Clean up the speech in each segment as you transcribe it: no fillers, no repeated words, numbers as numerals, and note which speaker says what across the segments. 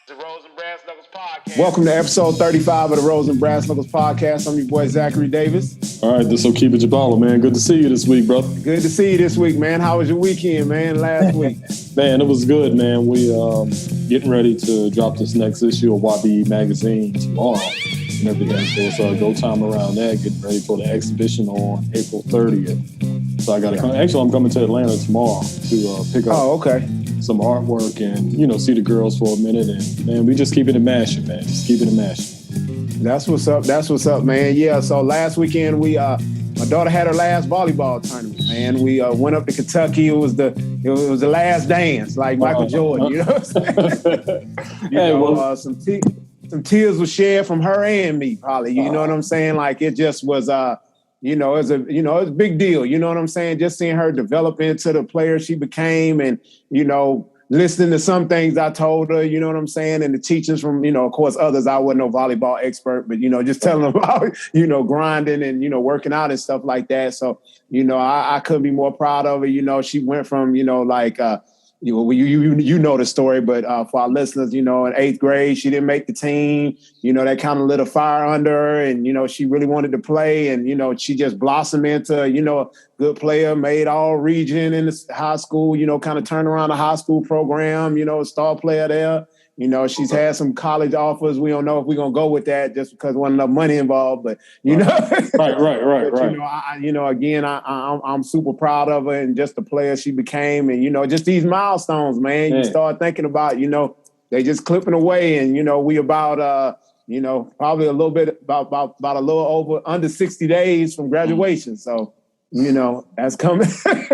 Speaker 1: The Rose and Brass Knuckles Podcast.
Speaker 2: Welcome to episode 35 of the Rose and Brass Knuckles Podcast. I'm your boy, Zachary Davis.
Speaker 3: All right, this will keep it Jabala, man. Good to see you this week, brother.
Speaker 2: Good to see you this week, man. How was your weekend, man, last week?
Speaker 3: Man, it was good, man. We getting ready to drop this next issue of YBE Magazine tomorrow and everything. So it's a go time around that, getting ready for the exhibition on April 30th. So I got to come. Actually, I'm coming to Atlanta tomorrow to pick up some artwork and, you know, see the girls for a minute. And, man, we just keeping it mashing, man. Just keeping it mashing.
Speaker 2: That's what's up. That's what's up, man. Yeah, so last weekend, my daughter had her last volleyball tournament, man. We went up to Kentucky. It was the last dance, like Michael Jordan, you know what I'm saying? Some tears were shared from her and me, probably. You know what I'm saying? Like, it just was, it's a big deal. You know what I'm saying? Just seeing her develop into the player she became and, listening to some things I told her, you know what I'm saying? And the teachings from, of course, others. I wasn't no volleyball expert, but, just telling them about, grinding and, working out and stuff like that. So, I couldn't be more proud of her. She went from, you know the story, but for our listeners, in 8th grade, she didn't make the team. That kind of lit a fire under her, and she really wanted to play, and she just blossomed into a good player, made all region in the high school. Kind of turned around the high school program. Star player there. She's had some college offers. We don't know if we're gonna go with that just because there wasn't enough money involved. But
Speaker 3: right.
Speaker 2: But, again, I'm super proud of her and just the player she became, and just these milestones, man. You start thinking about, they just clipping away, and we about probably a little bit about a little over under 60 days from graduation. So. That's coming.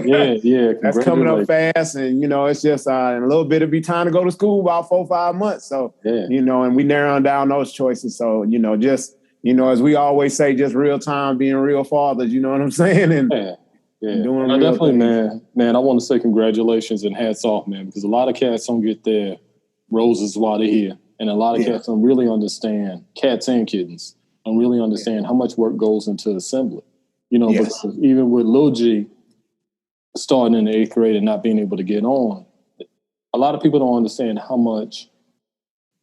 Speaker 3: Yeah.
Speaker 2: That's coming up fast. And, it's just in a little bit, it'll be time to go to school, about 4 or 5 months. So, and we narrowing down those choices. So, just, as we always say, just real time being real fathers, you know what I'm saying? And
Speaker 3: doing definitely, things. Man, I want to say congratulations and hats off, man, because a lot of cats don't get their roses while they're here. And a lot of cats don't really understand, cats and kittens, don't really understand how much work goes into assembly. Because even with Lil G starting in the 8th grade and not being able to get on, a lot of people don't understand how much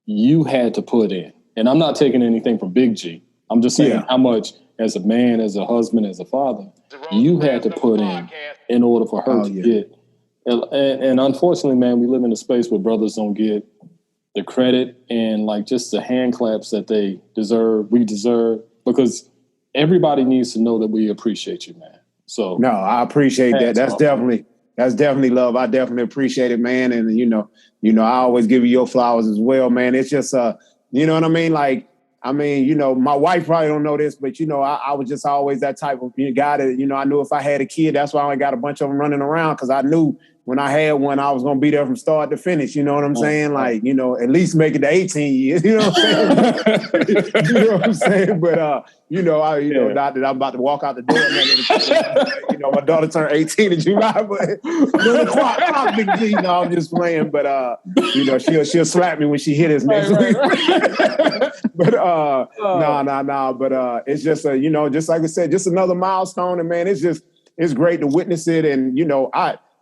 Speaker 3: you had to put in. And I'm not taking anything from Big G. I'm just saying how much, as a man, as a husband, as a father, you had to put in order for her to get. And unfortunately, man, we live in a space where brothers don't get the credit and just the hand claps that they deserve, we deserve, because everybody needs to know that we appreciate you, man. So
Speaker 2: no, I appreciate that. That's definitely love. I definitely appreciate it, man. And I always give you your flowers as well, man. It's just you know what I mean? My wife probably don't know this, but I was just always that type of guy that, I knew if I had a kid, that's why I got a bunch of them running around, because I knew when I had one, I was going to be there from start to finish. You know what I'm saying? At least make it to 18 years. You know what I'm saying? You know what I'm saying? But, not that I'm about to walk out the door. My daughter turned 18 in July, but clock, Big G. No, I'm just playing. But, she'll slap me when she hit us next week. But, no. But it's just, just like I said, just another milestone. And, man, it's great to witness it. And,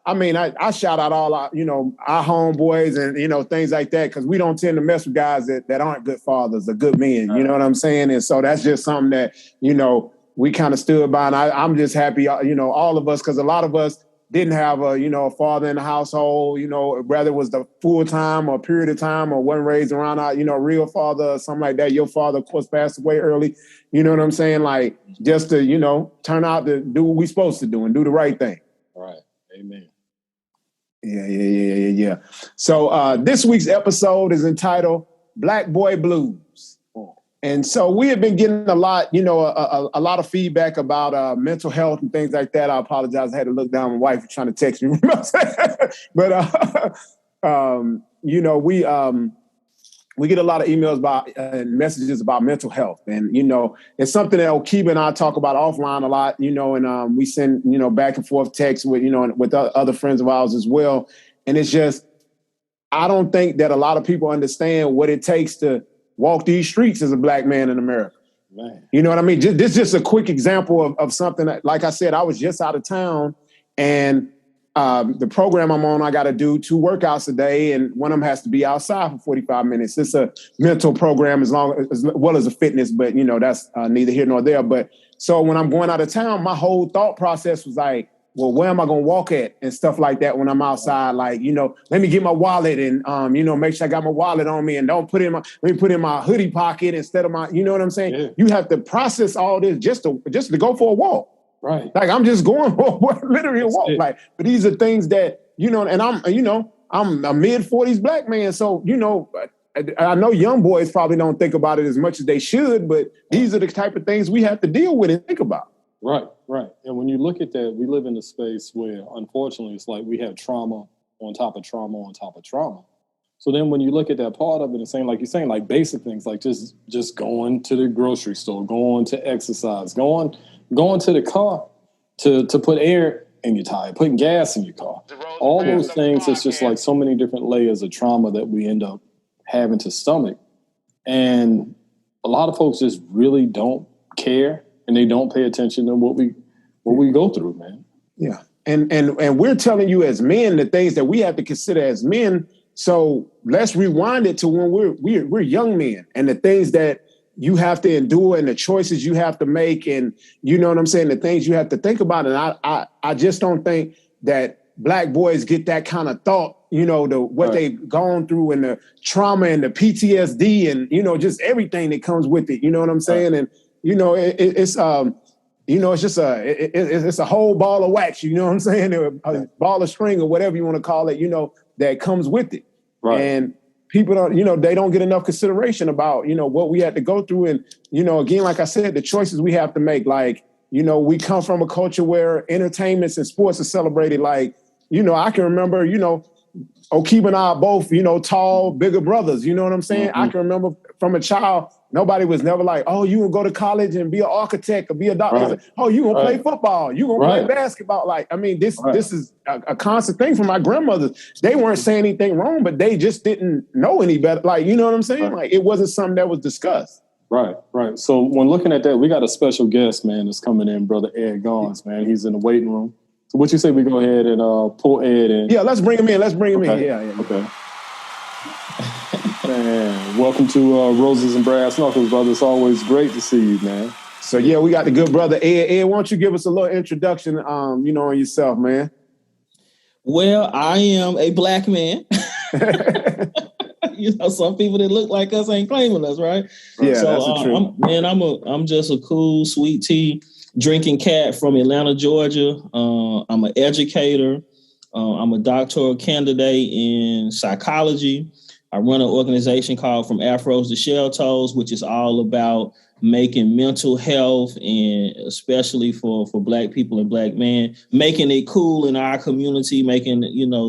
Speaker 2: I shout out all our homeboys and, things like that, because we don't tend to mess with guys that aren't good fathers or good men. You know what I'm saying? And so that's just something that, we kind of stood by. And I'm just happy, all of us, because a lot of us didn't have a father in the household, whether it was the full time or period of time or wasn't raised around our, real father or something like that. Your father, of course, passed away early. You know what I'm saying? Like, just to, turn out to do what we're supposed to do and do the right thing.
Speaker 3: Right. Amen.
Speaker 2: Yeah. So this week's episode is entitled Black Boy Blues. And so we have been getting a lot, a lot of feedback about mental health and things like that. I apologize. I had to look down. My wife was trying to text me. But, we get a lot of emails about and messages about mental health. And, it's something that Okiba and I talk about offline a lot, and we send, back and forth texts with, with other friends of ours as well. And it's just, I don't think that a lot of people understand what it takes to walk these streets as a Black man in America. Man. You know what I mean? This is just a quick example of something that, like I said, I was just out of town, and the program I'm on, I got to do 2 workouts a day, and one of them has to be outside for 45 minutes. It's a mental program as well as a fitness, but that's neither here nor there. But so when I'm going out of town, my whole thought process was like, well, where am I going to walk at and stuff like that when I'm outside? Like, let me get my wallet and, make sure I got my wallet on me and don't let me put in my hoodie pocket instead of my, you know what I'm saying? Yeah. You have to process all this just to go for a walk. Right. Like, I'm just going for literally a walk. Like, but these are things that, and I'm a mid-40s black man. So, I know young boys probably don't think about it as much as they should, but these are the type of things we have to deal with and think about.
Speaker 3: Right. And when you look at that, we live in a space where, unfortunately, it's like we have trauma on top of trauma on top of trauma. So then when you look at that part of it and saying, like you're saying, like basic things, like just going to the grocery store, going to exercise, going to the car to put air in your tire, putting gas in your car. All those things, it's just like so many different layers of trauma that we end up having to stomach. And a lot of folks just really don't care. And they don't pay attention to what we go through, man.
Speaker 2: Yeah, and we're telling you as men the things that we have to consider as men. So let's rewind it to when we're young men and the things that you have to endure and the choices you have to make, and you know what I'm saying, the things you have to think about. And I just don't think that black boys get that kind of thought. What they've gone through and the trauma and the PTSD and just everything that comes with it. You know what I'm saying? And it's just it's a whole ball of wax, you know what I'm saying? A ball of string or whatever you want to call it, that comes with it. Right. And people don't, they don't get enough consideration about, what we had to go through. And, again, like I said, the choices we have to make, like, we come from a culture where entertainments and sports are celebrated. Like, I can remember, O'Keefe and I are both, tall, bigger brothers. You know what I'm saying? Mm-hmm. I can remember from a child, nobody was never like, oh, you gonna go to college and be an architect or be a doctor. Right. Like, oh, you gonna play football. You gonna play basketball. Like, I mean, this is a constant thing for my grandmothers. They weren't saying anything wrong, but they just didn't know any better. Like, you know what I'm saying? Like, it wasn't something that was discussed.
Speaker 3: Right. So when looking at that, we got a special guest, man, that's coming in, brother Ed Garnes, man. He's in the waiting room. So what you say we go ahead and pull Ed in?
Speaker 2: Yeah, let's bring him in. in. Yeah.
Speaker 3: Okay. Man, welcome to Roses and Brass Knuckles, brother. It's always great to see you, man.
Speaker 2: So yeah, we got the good brother Ed. Ed, why don't you give us a little introduction, on yourself, man?
Speaker 4: Well, I am a black man. Some people that look like us ain't claiming us, right?
Speaker 2: Yeah, so, that's the truth.
Speaker 4: I'm just a cool, sweet tea drinking cat from Atlanta, Georgia. I'm an educator. I'm a doctoral candidate in psychology. I run an organization called From Afros to Shell Toes, which is all about making mental health, and especially for Black people and Black men, making it cool in our community, making,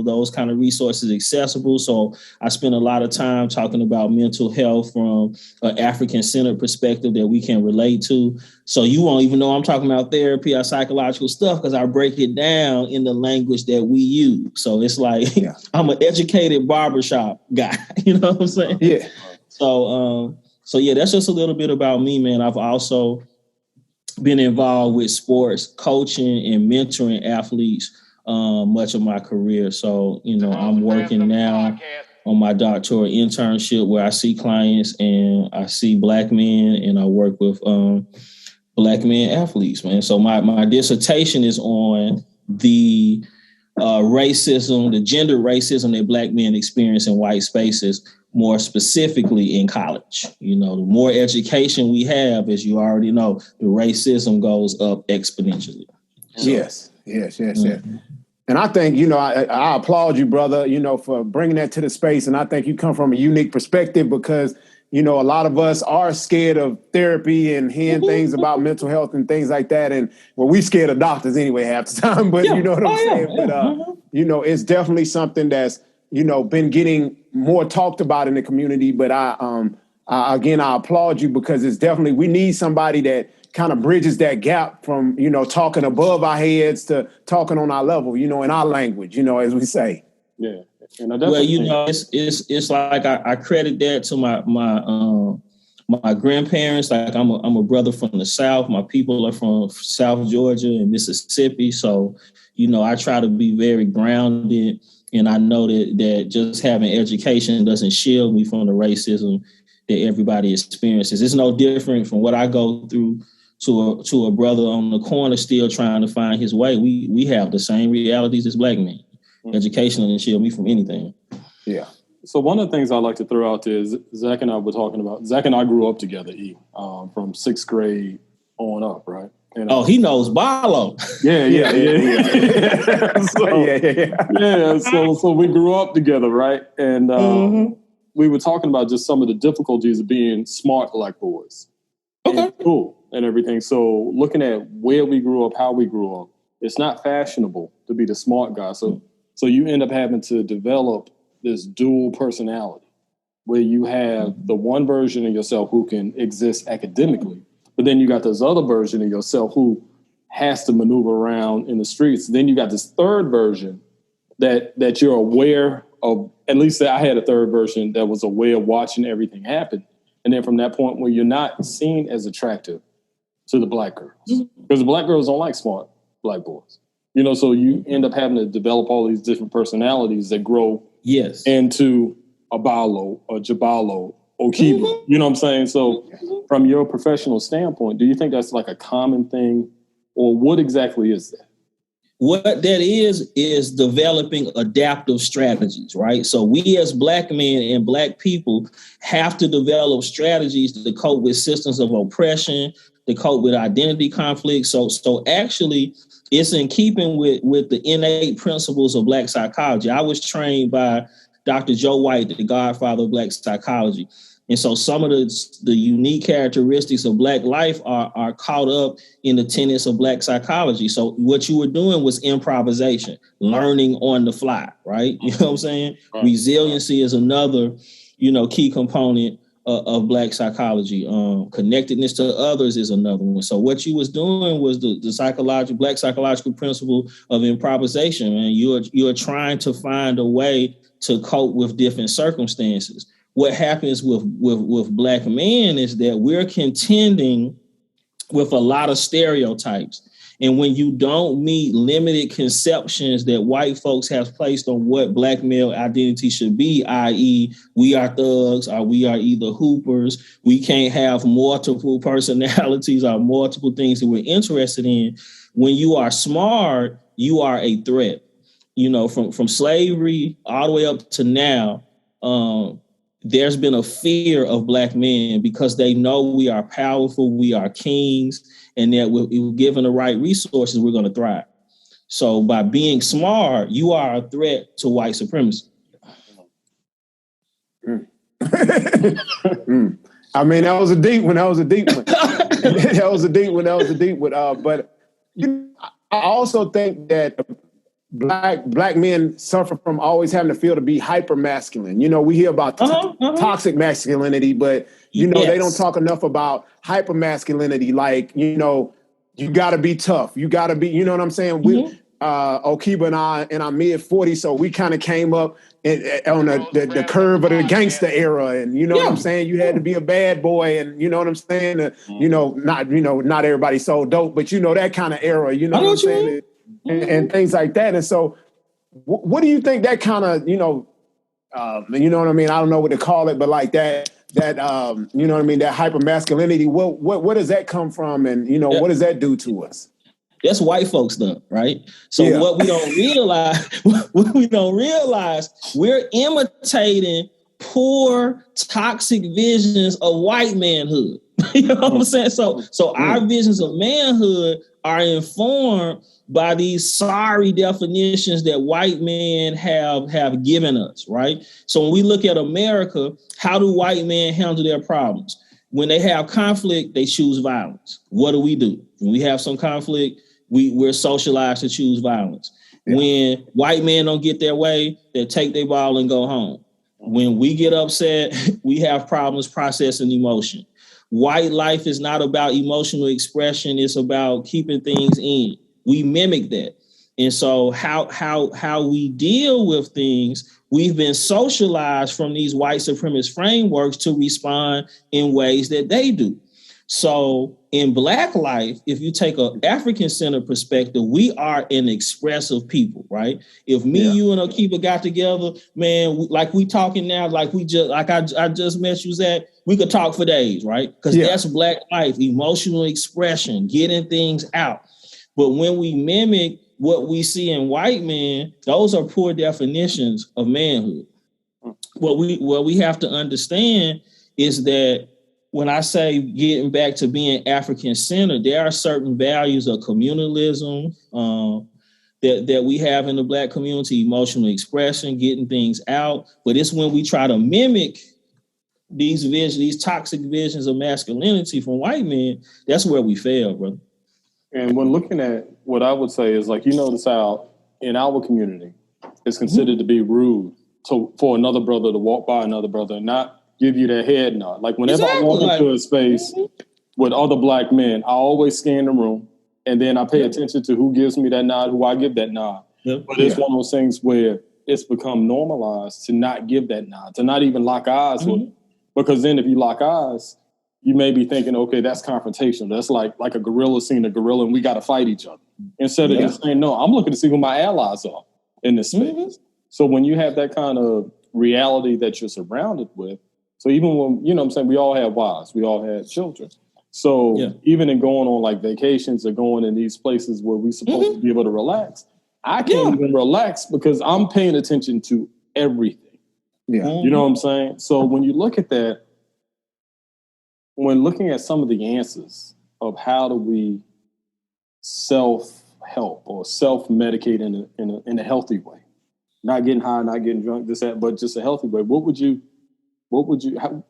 Speaker 4: those kind of resources accessible. So I spend a lot of time talking about mental health from an African-centered perspective that we can relate to. So you won't even know I'm talking about therapy or psychological stuff because I break it down in the language that we use. So it's like, I'm an educated barbershop guy. You know what I'm saying?
Speaker 2: Yeah.
Speaker 4: So yeah, that's just a little bit about me, man. I've also been involved with sports coaching and mentoring athletes much of my career. So, I'm working now on my doctoral internship where I see clients and I see Black men and I work with Black men athletes, man. So my dissertation is on the racism, the gender racism that Black men experience in white spaces, more specifically in college. The more education we have, as you already know, the racism goes up exponentially.
Speaker 2: So, yes. Mm-hmm. And I think, I applaud you, brother, for bringing that to the space. And I think you come from a unique perspective because, a lot of us are scared of therapy and hearing things about mental health and things like that. And we scared of doctors anyway half the time, but you know what I'm saying? But, it's definitely something that's, been getting more talked about in the community. But I applaud you because it's definitely, we need somebody that kind of bridges that gap from, talking above our heads to talking on our level, in our language, as we say.
Speaker 4: Yeah. And it's like I credit that to My grandparents, like I'm a brother from the South. My people are from South Georgia and Mississippi. So, I try to be very grounded. And I know that just having education doesn't shield me from the racism that everybody experiences. It's no different from what I go through to a brother on the corner still trying to find his way. We have the same realities as Black men. Education doesn't shield me from anything.
Speaker 2: Yeah.
Speaker 3: So one of the things I like to throw out there is Zach and I were talking about. Zach and I grew up together, from 6th grade on up, right? And,
Speaker 4: he knows Barlow.
Speaker 3: Yeah. So we grew up together, right? And we were talking about just some of the difficulties of being smart Black boys.
Speaker 4: Okay.
Speaker 3: Cool and everything. So looking at where we grew up, how we grew up, it's not fashionable to be the smart guy. So you end up having to develop this dual personality where you have the one version of yourself who can exist academically, but then you got this other version of yourself who has to maneuver around in the streets. Then you got this third version that you're aware of. At least I had a third version that was aware of watching everything happen. And then from that point where you're not seen as attractive to the Black girls, because the Black girls don't like smart Black boys, so you end up having to develop all these different personalities that grow into a Barlow, a Jabalo, Okiba. You know what I'm saying? So from your professional standpoint, do you think that's like a common thing, or what exactly is that?
Speaker 4: What that is developing adaptive strategies, right? So we as Black men and Black people have to develop strategies to cope with systems of oppression, to cope with identity conflicts. So actually, it's in keeping with the innate principles of Black psychology. I was trained by Dr. Joe White, the godfather of Black psychology. And so some of the unique characteristics of Black life are caught up in the tenets of Black psychology. So what you were doing was improvisation, learning on the fly, right? You know what I'm saying? Right. Resiliency is another, key component of Black psychology. Connectedness to others is another one. So what you was doing was the Black psychological principle of improvisation, and you're trying to find a way to cope with different circumstances. What happens with Black men is that we're contending with a lot of stereotypes. And when you don't meet limited conceptions that white folks have placed on what Black male identity should be, i.e. we are thugs, or we are either hoopers, we can't have multiple personalities or multiple things that we're interested in. When you are smart, you are a threat. From slavery all the way up to now, there's been a fear of Black men because they know we are powerful, we are kings, and that we're given the right resources, we're going to thrive. So by being smart, you are a threat to white supremacy.
Speaker 2: I mean, that was a deep one. That was a deep one. But I also think that Black men suffer from always having to feel to be hyper masculine. We hear about toxic masculinity, but they don't talk enough about hyper masculinity. Like, you got to be tough. You got to be, you know what I'm saying? We, Okiba and I in our mid 40s, so we kind of came up on the curve of the gangster era, and what I'm saying? You had to be a bad boy, and you know what I'm saying? Not everybody sold dope, but that kind of era. You know what I'm saying? And things like that. And so what do you think that kind of, you know what I mean? I don't know what to call it, but like that, you know what I mean? That hyper masculinity, what does that come from? And, what does that do to us?
Speaker 4: That's white folks stuff, right? So what we don't realize, we're imitating poor, toxic visions of white manhood. You know what I'm saying? So our visions of manhood are informed by these sorry definitions that white men have given us, right? So when we look at America, how do white men handle their problems? When they have conflict, they choose violence. What do? When we have some conflict, we're socialized to choose violence. Yeah. When white men don't get their way, they take their ball and go home. When we get upset, we have problems processing emotion. White life is not about emotional expression. It's about keeping things in. We mimic that. And so how we deal with things, we've been socialized from these white supremacist frameworks to respond in ways that they do. So in Black life, if you take an African-centered perspective, we are an expressive people, right? If me, you, and Akiba got together, man, like we talking now, like I just met you, Zach, we could talk for days, right? Because that's Black life, emotional expression, getting things out. But when we mimic what we see in white men, those are poor definitions of manhood. What we have to understand is that when I say getting back to being African-centered, there are certain values of communalism that we have in the Black community, emotional expression, getting things out. But it's when we try to mimic these toxic visions of masculinity from white men, that's where we fail, brother.
Speaker 3: And when looking at what I would say is, like, you notice how in our community, it's considered to be rude for another brother to walk by another brother and not give you that head nod. Like whenever I walk into a space with other Black men, I always scan the room and then I pay attention to who gives me that nod, who I give that nod. But it's one of those things where it's become normalized to not give that nod, to not even lock eyes with them. Because then if you lock eyes, you may be thinking, okay, that's confrontation. That's like a gorilla seeing a gorilla and we got to fight each other. Instead of just saying, no, I'm looking to see who my allies are in this space. So when you have that kind of reality that you're surrounded with, so even when, you know what I'm saying, we all have wives, we all have children. So even in going on like vacations or going in these places where we're supposed to be able to relax, I can't even relax because I'm paying attention to everything. You know what I'm saying? So when you look at that, when looking at some of the answers of how do we self-help or self-medicate in a healthy way, not getting high, not getting drunk, but just a healthy way,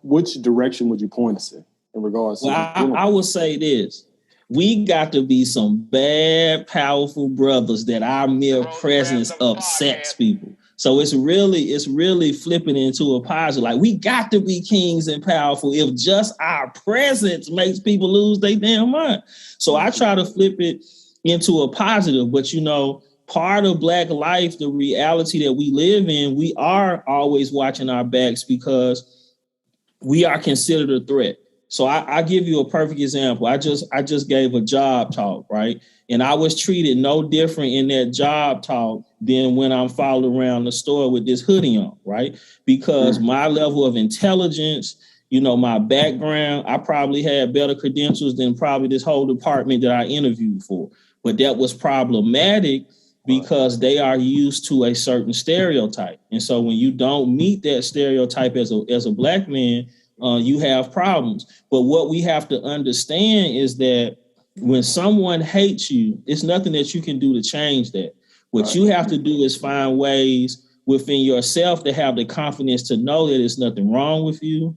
Speaker 3: which direction would you point us in regards to?
Speaker 4: I would say this. We got to be some bad, powerful brothers that our mere presence upsets people. So it's really flipping into a positive. Like, we got to be kings and powerful if just our presence makes people lose their damn mind. So I try to flip it into a positive. But, you know, part of Black life, the reality that we live in, we are always watching our backs because we are considered a threat. So I give you a perfect example. I just gave a job talk, right? And I was treated no different in that job talk than when I'm following around the store with this hoodie on, right? Because my level of intelligence, you know, my background, I probably had better credentials than probably this whole department that I interviewed for. But that was problematic because they are used to a certain stereotype. And so when you don't meet that stereotype as a Black man, you have problems. But what we have to understand is that when someone hates you, it's nothing that you can do to change that. What you have to do is find ways within yourself to have the confidence to know that there's nothing wrong with you,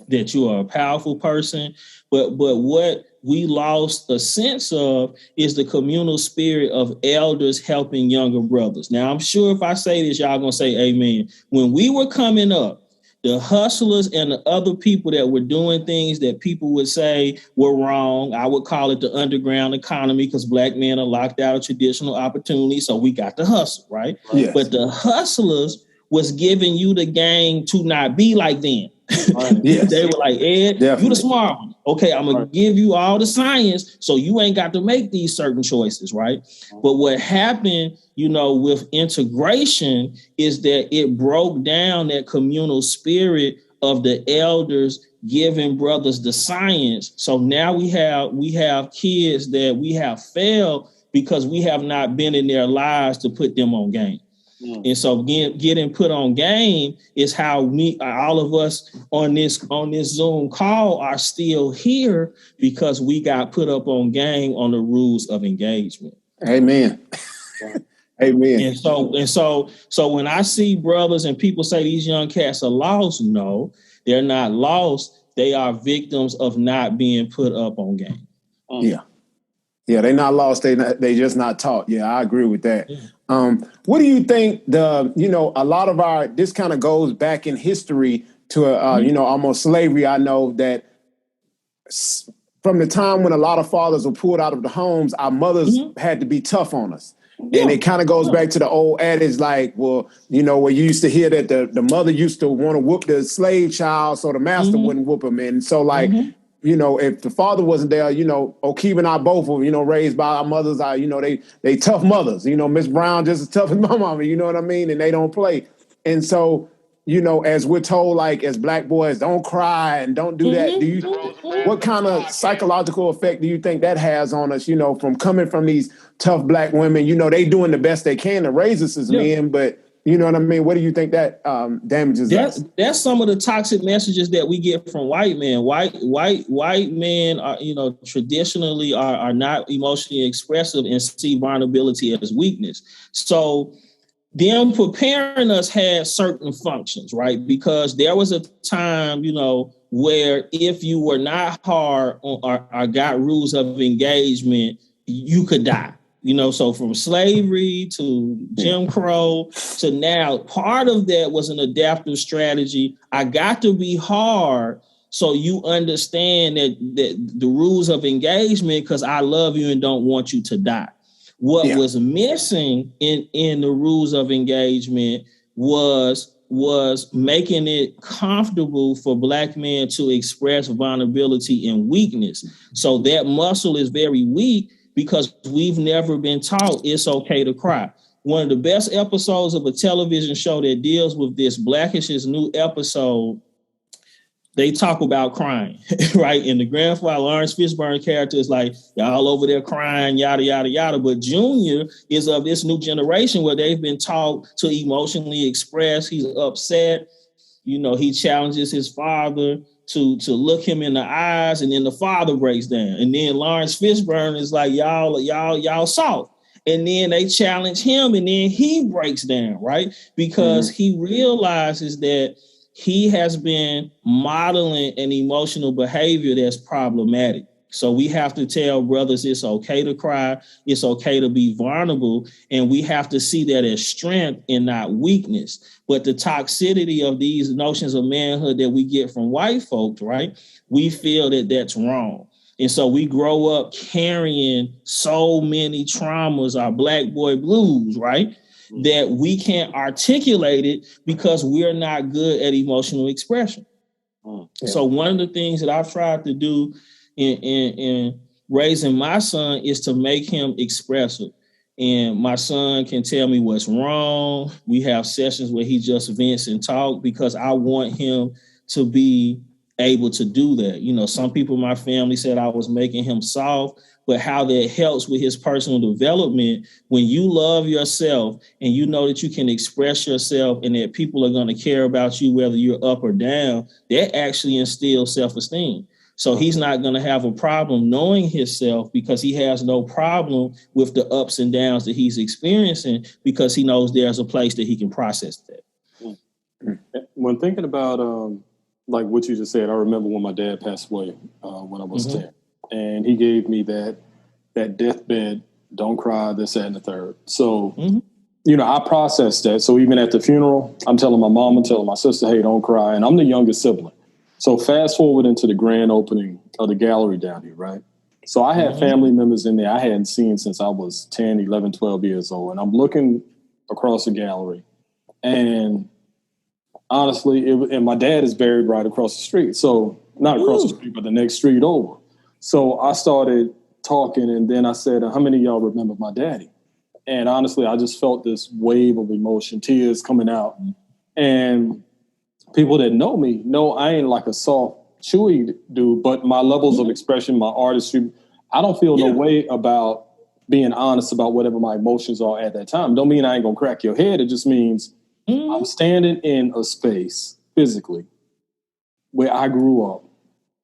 Speaker 4: that you are a powerful person. But what we lost a sense of is the communal spirit of elders helping younger brothers. Now, I'm sure if I say this, y'all gonna say amen. When we were coming up, the hustlers and the other people that were doing things that people would say were wrong, I would call it the underground economy because Black men are locked out of traditional opportunities. So we got to hustle, right? Yes. But the hustlers was giving you the game to not be like them. Yes. They were like, Ed, you the smart one. Okay, I'm going to give you all the science so you ain't got to make these certain choices, right? But what happened, you know, with integration is that it broke down that communal spirit of the elders giving brothers the science. So now we have kids that we have failed because we have not been in their lives to put them on game. And so getting put on game is how all of us on this Zoom call are still here because we got put up on game on the rules of engagement.
Speaker 2: Amen. Amen.
Speaker 4: And so when I see brothers and people say these young cats are lost, no, they're not lost. They are victims of not being put up on game.
Speaker 2: Yeah, they're not lost. They just not taught. Yeah, I agree with that. What do you think a lot of this kind of goes back in history to, almost slavery. I know that from the time when a lot of fathers were pulled out of the homes, our mothers had to be tough on us. And it kind of goes back to the old adage, like, well, you know, where you used to hear that the mother used to want to whoop the slave child so the master wouldn't whoop him. And so, like, you know, if the father wasn't there, you know, O'Keefe and I both were, you know, raised by our mothers. You know, they tough mothers. You know, Miss Brown just as tough as my mama, you know what I mean? And they don't play. And so, you know, as we're told, like, as Black boys, don't cry and don't do that. What kind of psychological effect do you think that has on us, you know, from coming from these tough Black women? You know, they doing the best they can to raise us as men, but you know what I mean? What do you think that damages us?
Speaker 4: That's some of the toxic messages that we get from white men. White men are, you know, traditionally are not emotionally expressive and see vulnerability as weakness. So them preparing us had certain functions, right? Because there was a time, you know, where if you were not hard or got rules of engagement, you could die. You know, so from slavery to Jim Crow to now, part of that was an adaptive strategy. I got to be hard so you understand that the rules of engagement, because I love you and don't want you to die. What was missing in the rules of engagement was making it comfortable for Black men to express vulnerability and weakness. So that muscle is very weak because we've never been taught it's okay to cry. One of the best episodes of a television show that deals with this, Blackish, is new episode. They talk about crying, right? And the grandfather, Lawrence Fishburne character is like, y'all over there crying, yada, yada, yada. But Junior is of this new generation where they've been taught to emotionally express. He's upset. You know, he challenges his father to look him in the eyes, and then the father breaks down. And then Lawrence Fishburne is like, y'all soft. And then they challenge him, and then he breaks down, right? Because he realizes that he has been modeling an emotional behavior that's problematic. So we have to tell brothers it's okay to cry, it's okay to be vulnerable, and we have to see that as strength and not weakness. But the toxicity of these notions of manhood that we get from white folks, right, we feel that that's wrong. And so we grow up carrying so many traumas, our Black boy blues, right, that we can't articulate it because we're not good at emotional expression. So one of the things that I've tried to do in raising my son is to make him expressive. And my son can tell me what's wrong. We have sessions where he just vents and talk because I want him to be able to do that. You know, some people in my family said I was making him soft, but how that helps with his personal development, when you love yourself and you know that you can express yourself and that people are going to care about you, whether you're up or down, that actually instills self-esteem. So he's not going to have a problem knowing himself because he has no problem with the ups and downs that he's experiencing because he knows there's a place that he can process that.
Speaker 3: When thinking about like what you just said, I remember when my dad passed away when I was 10, and he gave me that deathbed, don't cry, this, that, and the third. So, you know, I processed that. So even at the funeral, I'm telling my mom and telling my sister, hey, don't cry. And I'm the youngest sibling. So fast forward into the grand opening of the gallery down here, right? So I had family members in there I hadn't seen since I was 10, 11, 12 years old. And I'm looking across the gallery. And honestly, and my dad is buried right across the street. So not across the street, but the next street over. So I started talking, and then I said, how many of y'all remember my daddy? And honestly, I just felt this wave of emotion, tears coming out. And people that know me know I ain't like a soft, chewy dude, but my levels of expression, my artistry, I don't feel no way about being honest about whatever my emotions are at that time. Don't mean I ain't gonna crack your head. It just means I'm standing in a space physically where I grew up,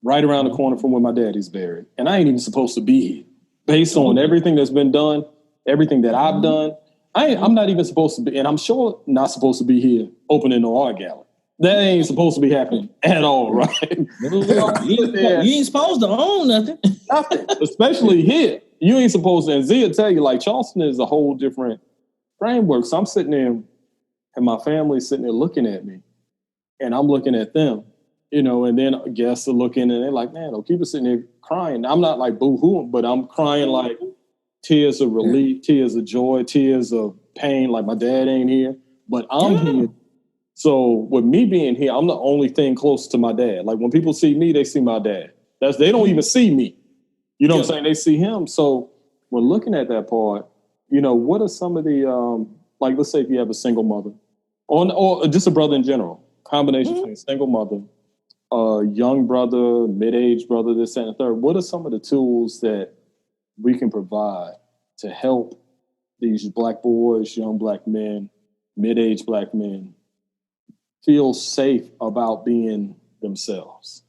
Speaker 3: right around the corner from where my daddy's buried. And I ain't even supposed to be here. Based on everything that's been done, everything that I've done, I'm not even supposed to be, and I'm sure not supposed to be here opening no art gallery. That ain't supposed to be happening at all, right?
Speaker 4: You ain't supposed to own nothing.
Speaker 3: Nothing, especially here. You ain't supposed to, and Zia tell you, like, Charleston is a whole different framework. So I'm sitting there, and my family's sitting there looking at me, and I'm looking at them, you know, and then guests are looking, and they're like, man, O'Keefe is sitting there crying. I'm not like boo-hooing, but I'm crying like, tears of relief, tears of joy, tears of pain, like my dad ain't here, but I'm here. So with me being here, I'm the only thing close to my dad. Like when people see me, they see my dad. They don't even see me. You know what I'm saying? They see him. So when looking at that part, you know, what are some of the, like, let's say if you have a single mother or just a brother in general, combination between single mother, young brother, mid-aged brother, this, that, and the third. What are some of the tools that we can provide to help these black boys, young black men, mid-aged black men feel safe about being themselves?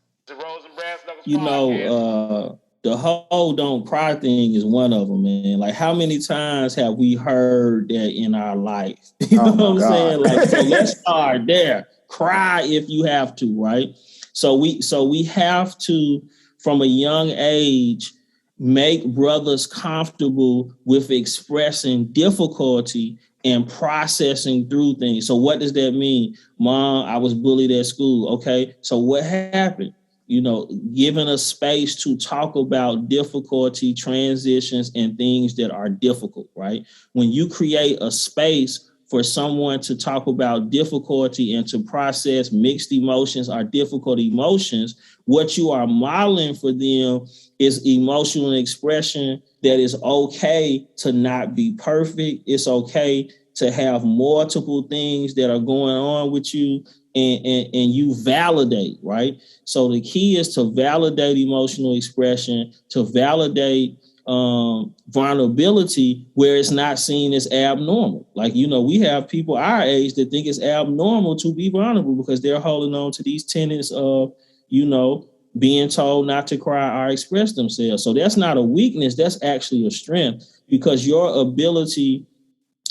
Speaker 4: You know, the whole don't cry thing is one of them, man. Like, how many times have we heard that in our life? You know what I'm saying? Like, so let's start there. Cry if you have to, right? So we have to, from a young age, make brothers comfortable with expressing difficulty and processing through things. So what does that mean? Mom, I was bullied at school. Okay, so what happened? You know, giving a space to talk about difficulty, transitions, and things that are difficult, right? When you create a space for someone to talk about difficulty and to process mixed emotions or difficult emotions, what you are modeling for them is emotional expression that is okay to not be perfect. It's okay to have multiple things that are going on with you, and you validate, right? So the key is to validate emotional expression, to validate vulnerability where it's not seen as abnormal. Like, you know, we have people our age that think it's abnormal to be vulnerable because they're holding on to these tenets of, you know, being told not to cry or express themselves. So that's not a weakness, that's actually a strength, because your ability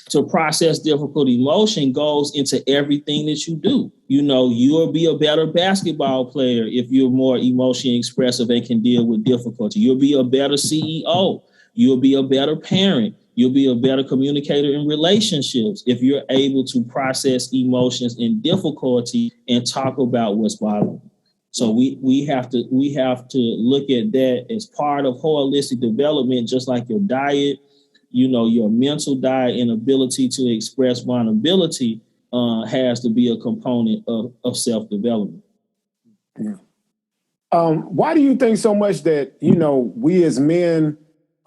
Speaker 4: to process difficult emotion goes into everything that you do. You know, you'll be a better basketball player if you're more emotionally expressive and can deal with difficulty. You'll be a better CEO. You'll be a better parent. You'll be a better communicator in relationships if you're able to process emotions and difficulty and talk about what's bothering you. So we have to look at that as part of holistic development, just like your diet. You know, your mental diet and ability to express vulnerability has to be a component of self-development.
Speaker 2: Yeah. Why do you think so much that, you know, we as men,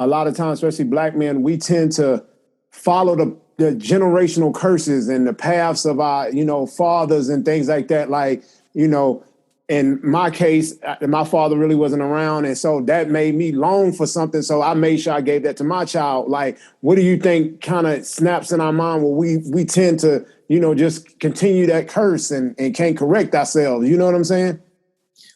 Speaker 2: a lot of times, especially black men, we tend to follow the generational curses and the paths of our, you know, fathers and things like that? Like, you know, in my case, my father really wasn't around, and so that made me long for something. So I made sure I gave that to my child. Like, what do you think kind of snaps in our mind where we tend to, you know, just continue that curse and can't correct ourselves? You know what I'm saying?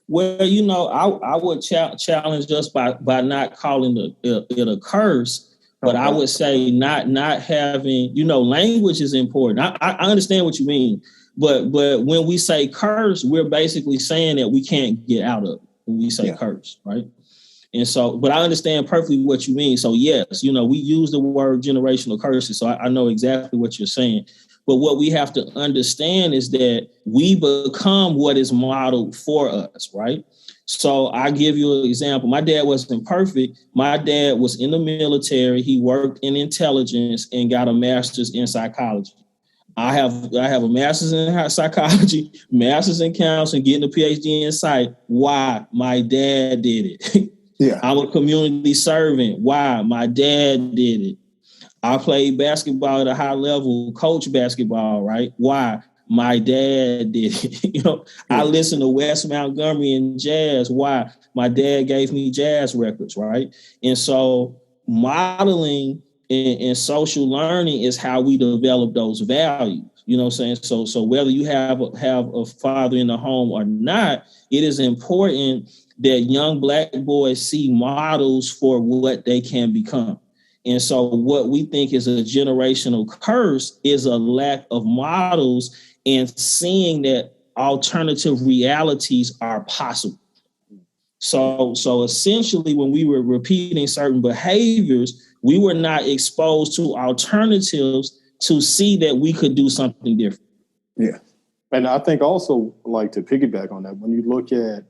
Speaker 4: Well, you know, I would challenge us by not calling it a curse, but I would say not having, you know, language is important. I understand what you mean. But when we say curse, we're basically saying that we can't get out of it when we say curse, right? And so, but I understand perfectly what you mean. So yes, you know, we use the word generational curses. So I know exactly what you're saying. But what we have to understand is that we become what is modeled for us, right? So I give you an example. My dad wasn't perfect. My dad was in the military. He worked in intelligence and got a master's in psychology. I have a master's in psychology, master's in counseling, getting a PhD in psych. Why? My dad did it. Yeah. I'm a community servant. Why? My dad did it. I played basketball at a high level, coach basketball, right? Why? My dad did it. You know, I listened to Wes Montgomery and jazz. Why? My dad gave me jazz records, right? And so modeling and social learning is how we develop those values. You know what I'm saying? So whether you have a father in the home or not, it is important that young black boys see models for what they can become. And so what we think is a generational curse is a lack of models and seeing that alternative realities are possible. So essentially, when we were repeating certain behaviors, we were not exposed to alternatives to see that we could do something different.
Speaker 3: Yeah. And I think also, like, to piggyback on that, when you look at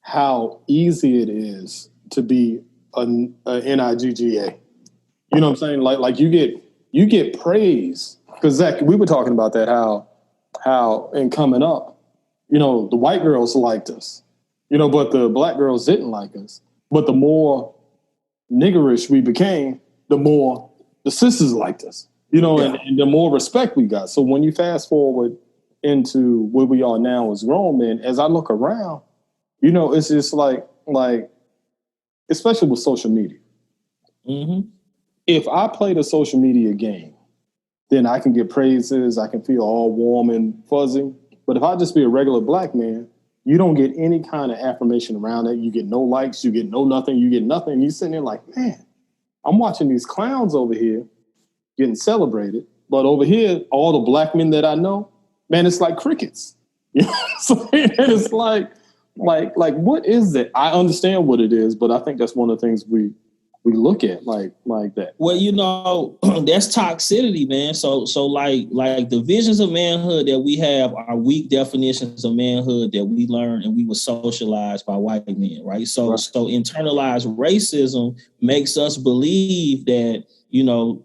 Speaker 3: how easy it is to be a NIGGA, You know what I'm saying? Like you get praise. Because Zach, we were talking about that, how in coming up, you know, the white girls liked us, you know, but the black girls didn't like us. But the more niggerish we became, the more the sisters liked us, you know, and the more respect we got. So when you fast forward into where we are now as grown men, as I look around, you know, it's just like especially with social media.
Speaker 4: Mm-hmm.
Speaker 3: If I play the social media game, then I can get praises, I can feel all warm and fuzzy. But if I just be a regular black man, you don't get any kind of affirmation around it. You get no likes, you get no nothing, you get nothing. You're sitting there like, man, I'm watching these clowns over here getting celebrated. But over here, all the black men that I know, man, it's like crickets. You know what I'm saying? It's like, what is it? I understand what it is, but I think that's one of the things we look at like that.
Speaker 4: Well, you know, that's toxicity, man. So like the visions of manhood that we have are weak definitions of manhood that we learned and we were socialized by white men, right? So internalized racism makes us believe that, you know,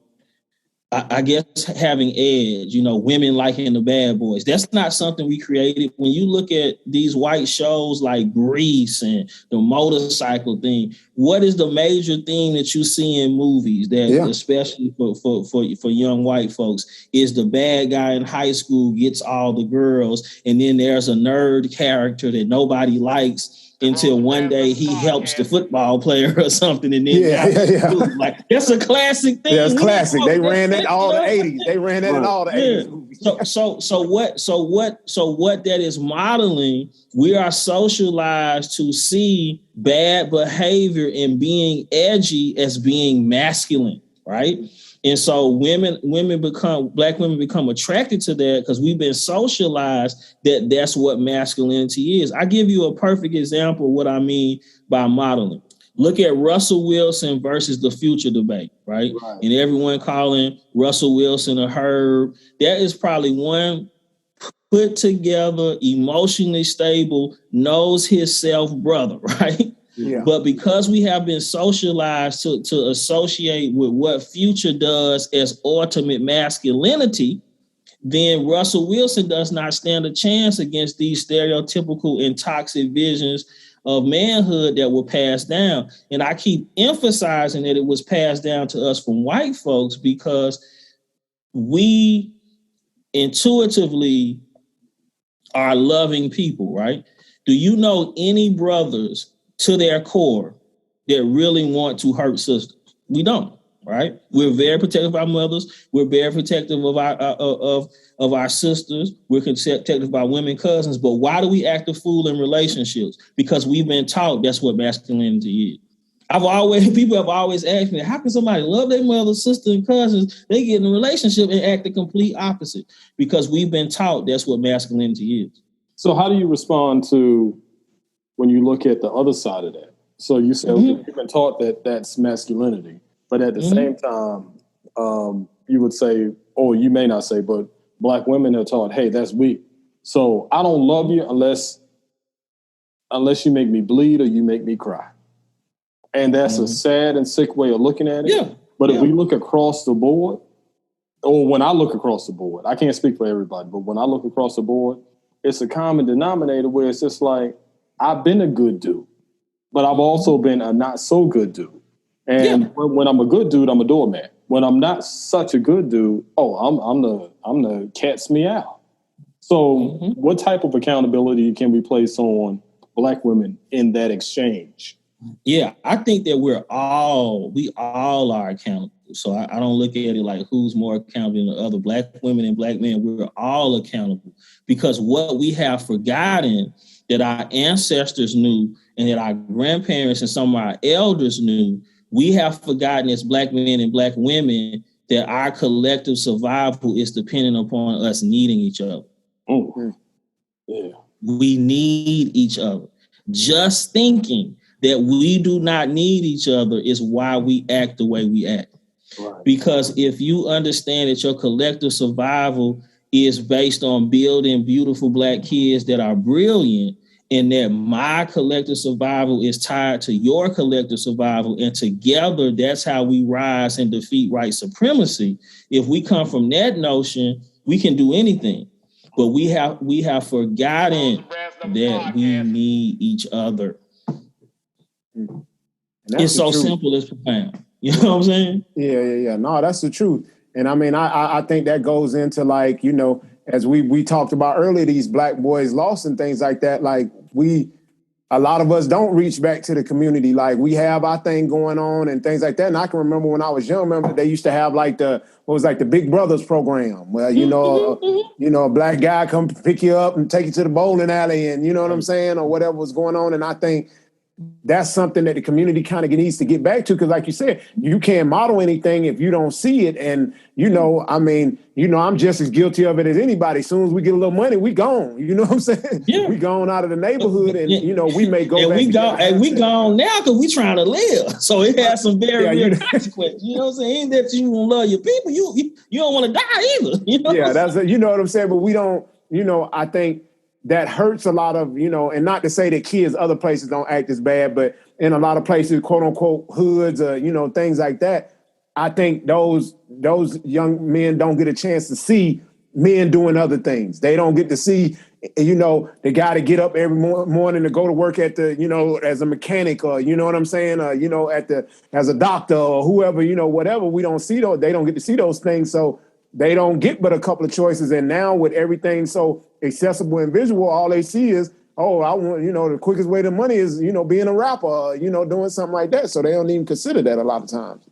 Speaker 4: I guess having edge, you know, women liking the bad boys. That's not something we created. When you look at these white shows like Grease and the motorcycle thing, what is the major theme that you see in movies that, especially for young white folks, is the bad guy in high school gets all the girls, and then there's a nerd character that nobody likes until one day he helps the football player or something, and then like that's a classic thing.
Speaker 2: That's classic. They ran that all the 80s. They ran that in all the 80s movies.
Speaker 4: So what that is modeling, we are socialized to see bad behavior and being edgy as being masculine, right? And so black women become attracted to that because we've been socialized that that's what masculinity is. I give you a perfect example of what I mean by modeling. Look at Russell Wilson versus the Future debate, right? And everyone calling Russell Wilson a herb. That is probably one put together, emotionally stable, knows himself brother, right? Yeah. But because we have been socialized to associate with what Future does as ultimate masculinity, then Russell Wilson does not stand a chance against these stereotypical and toxic visions of manhood that were passed down. And I keep emphasizing that it was passed down to us from white folks because we intuitively are loving people, right? Do you know any brothers to their core that really want to hurt sisters? We don't, right? We're very protective of our mothers. We're very protective of our sisters. We're protective of our women cousins. But why do we act a fool in relationships? Because we've been taught that's what masculinity is. People have always asked me, how can somebody love their mother, sister, and cousins? They get in a relationship and act the complete opposite because we've been taught that's what masculinity is.
Speaker 3: So how do you respond to when you look at the other side of that? So you said you've been taught that that's masculinity, but at the same time, you would say, or you may not say, but black women are taught, hey, that's weak. So I don't love you unless you make me bleed or you make me cry. And that's a sad and sick way of looking at it. Yeah. But if we look across the board, or when I look across the board, I can't speak for everybody, but when I look across the board, it's a common denominator where it's just like, I've been a good dude, but I've also been a not so good dude. And when I'm a good dude, I'm a doormat. When I'm not such a good dude, I'm the cat's meow. So what type of accountability can we place on black women in that exchange?
Speaker 4: Yeah, I think that we all are accountable. So I don't look at it like who's more accountable than the other. Black women and black men, we're all accountable because what we have forgotten that our ancestors knew and that our grandparents and some of our elders knew, we have forgotten as black men and black women that our collective survival is dependent upon us needing each other. Yeah. We need each other. Just thinking that we do not need each other is why we act the way we act. Right. Because if you understand that your collective survival is based on building beautiful black kids that are brilliant and that my collective survival is tied to your collective survival, and together that's how we rise and defeat white supremacy. If we come from that notion, we can do anything. But we have forgotten that we need each other. It's so simple, it's profound. You know what I'm saying?
Speaker 2: Yeah. No, that's the truth. And I mean, I think that goes into, like, you know, as we talked about earlier, these Black boys lost and things like that. Like, a lot of us don't reach back to the community. Like, we have our thing going on and things like that. And I can remember when I was young, they used to have like the Big Brothers program, where, you know, a Black guy come pick you up and take you to the bowling alley, and you know what I'm saying, or whatever was going on. And I think that's something that the community kind of needs to get back to, because, like you said, you can't model anything if you don't see it. And, you know, I mean, you know, I'm just as guilty of it as anybody. As soon as we get a little money, we gone. You know what I'm saying? Yeah. We gone out of the neighborhood, and, you know, we may go back.
Speaker 4: We gone now because we trying to live. So it has some very real consequences. You know what I'm saying? Ain't that you don't love your people, you don't want to die either. You know?
Speaker 2: Yeah, you know what I'm saying? But we don't, you know, I think that hurts a lot of, you know, and not to say that kids other places don't act as bad, but in a lot of places, quote unquote, hoods, you know, things like that, I think those young men don't get a chance to see men doing other things. They don't get to see, you know, the guy to get up every morning to go to work at the, you know, as a mechanic, or, you know what I'm saying, you know, as a doctor or whoever, you know, whatever. We don't see those. They don't get to see those things. So they don't get but a couple of choices. And now with everything so accessible and visual, all they see is, oh, I want, you know, the quickest way to money is, you know, being a rapper, you know, doing something like that. So they don't even consider that a lot of times.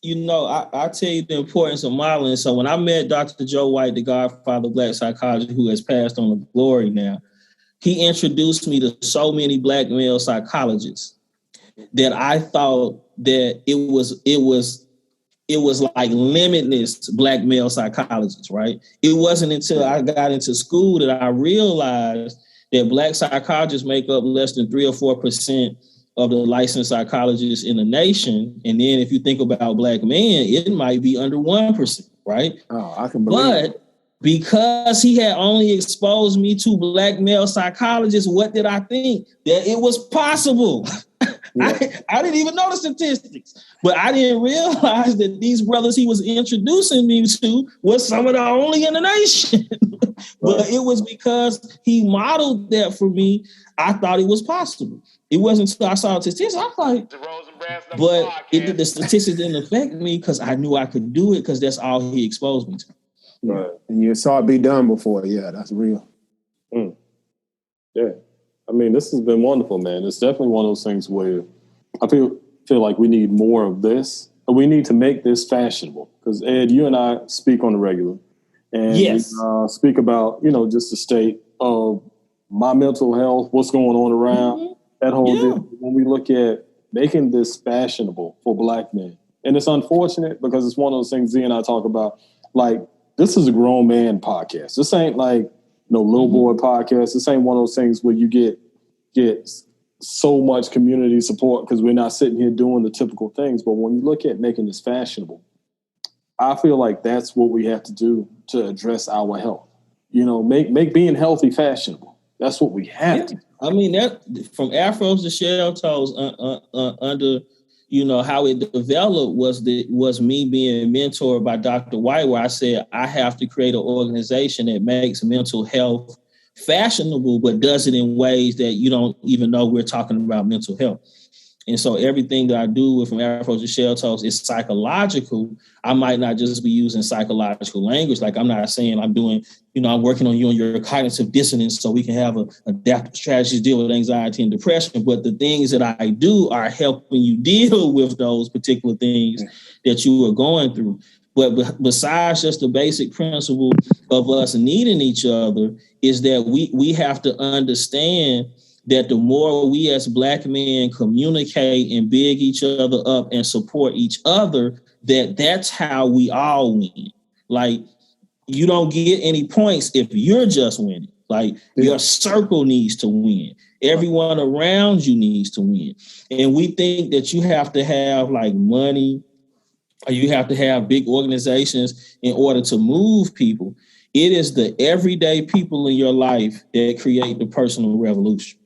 Speaker 4: You know, I tell you the importance of modeling. So when I met Dr. Joe White, the godfather of Black psychology, who has passed on to glory now, he introduced me to so many Black male psychologists that I thought that it was like limitless Black male psychologists, right? It wasn't until I got into school that I realized that Black psychologists make up less than 3 or 4% of the licensed psychologists in the nation. And then if you think about Black men, it might be under 1%, right?
Speaker 2: Oh, I can believe it.
Speaker 4: But because he had only exposed me to Black male psychologists, what did I think? That it was possible. Yeah. I didn't even know the statistics, but I didn't realize that these brothers he was introducing me to was some of the only in the nation. But it was because he modeled that for me. I thought it was possible. It wasn't until I saw the statistics, I was like, but the statistics didn't affect me because I knew I could do it because that's all he exposed me to.
Speaker 2: Right. And you saw it be done before. Yeah, that's real.
Speaker 3: Yeah. I mean, this has been wonderful, man. It's definitely one of those things where I feel like we need more of this. We need to make this fashionable. Because, Ed, you and I speak on the regular. And
Speaker 4: yes.
Speaker 3: We speak about, you know, just the state of my mental health, what's going on around that whole deal. When we look at making this fashionable for Black men. And it's unfortunate because it's one of those things Z and I talk about. Like, this is a grown man podcast. This ain't like no little boy podcast. This ain't one of those things where you get so much community support because we're not sitting here doing the typical things. But when you look at making this fashionable, I feel like that's what we have to do to address our health. You know, make being healthy fashionable. That's what we have to do.
Speaker 4: I mean, that from afros to shell toes under, you know, how it developed was me being mentored by Dr. White, where I said, I have to create an organization that makes mental health fashionable, but does it in ways that you don't even know we're talking about mental health. And so everything that I do from afros to shell toes is psychological. I might not just be using psychological language. Like I'm not saying I'm doing, you know, I'm working on you and your cognitive dissonance so we can have adaptive strategies to deal with anxiety and depression. But the things that I do are helping you deal with those particular things that you are going through. But besides just the basic principle of us needing each other is that we have to understand that the more we as Black men communicate and big each other up and support each other, that's how we all win. Like, you don't get any points if you're just winning. Like, your circle needs to win. Everyone around you needs to win. And we think that you have to have like money or you have to have big organizations in order to move people. It is the everyday people in your life that create the personal revolution.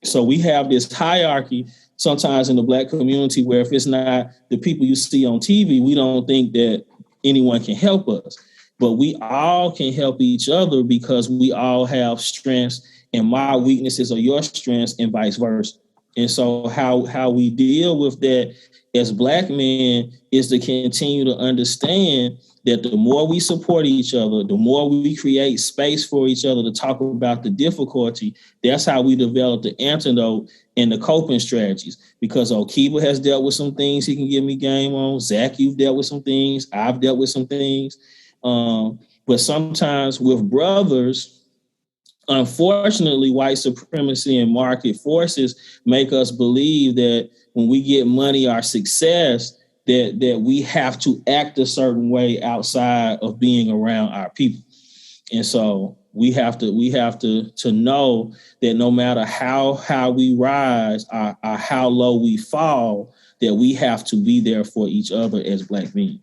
Speaker 4: So we have this hierarchy sometimes in the Black community where if it's not the people you see on TV, we don't think that anyone can help us. But we all can help each other because we all have strengths, and my weaknesses are your strengths and vice versa. And so how we deal with that as Black men is to continue to understand that the more we support each other, the more we create space for each other to talk about the difficulty, that's how we develop the antidote and the coping strategies. Because Okiba has dealt with some things he can give me game on. Zach, you've dealt with some things. I've dealt with some things. But sometimes with brothers, unfortunately, white supremacy and market forces make us believe that when we get money or success, that we have to act a certain way outside of being around our people. And so we have to know that no matter how we rise or how low we fall, that we have to be there for each other as Black men.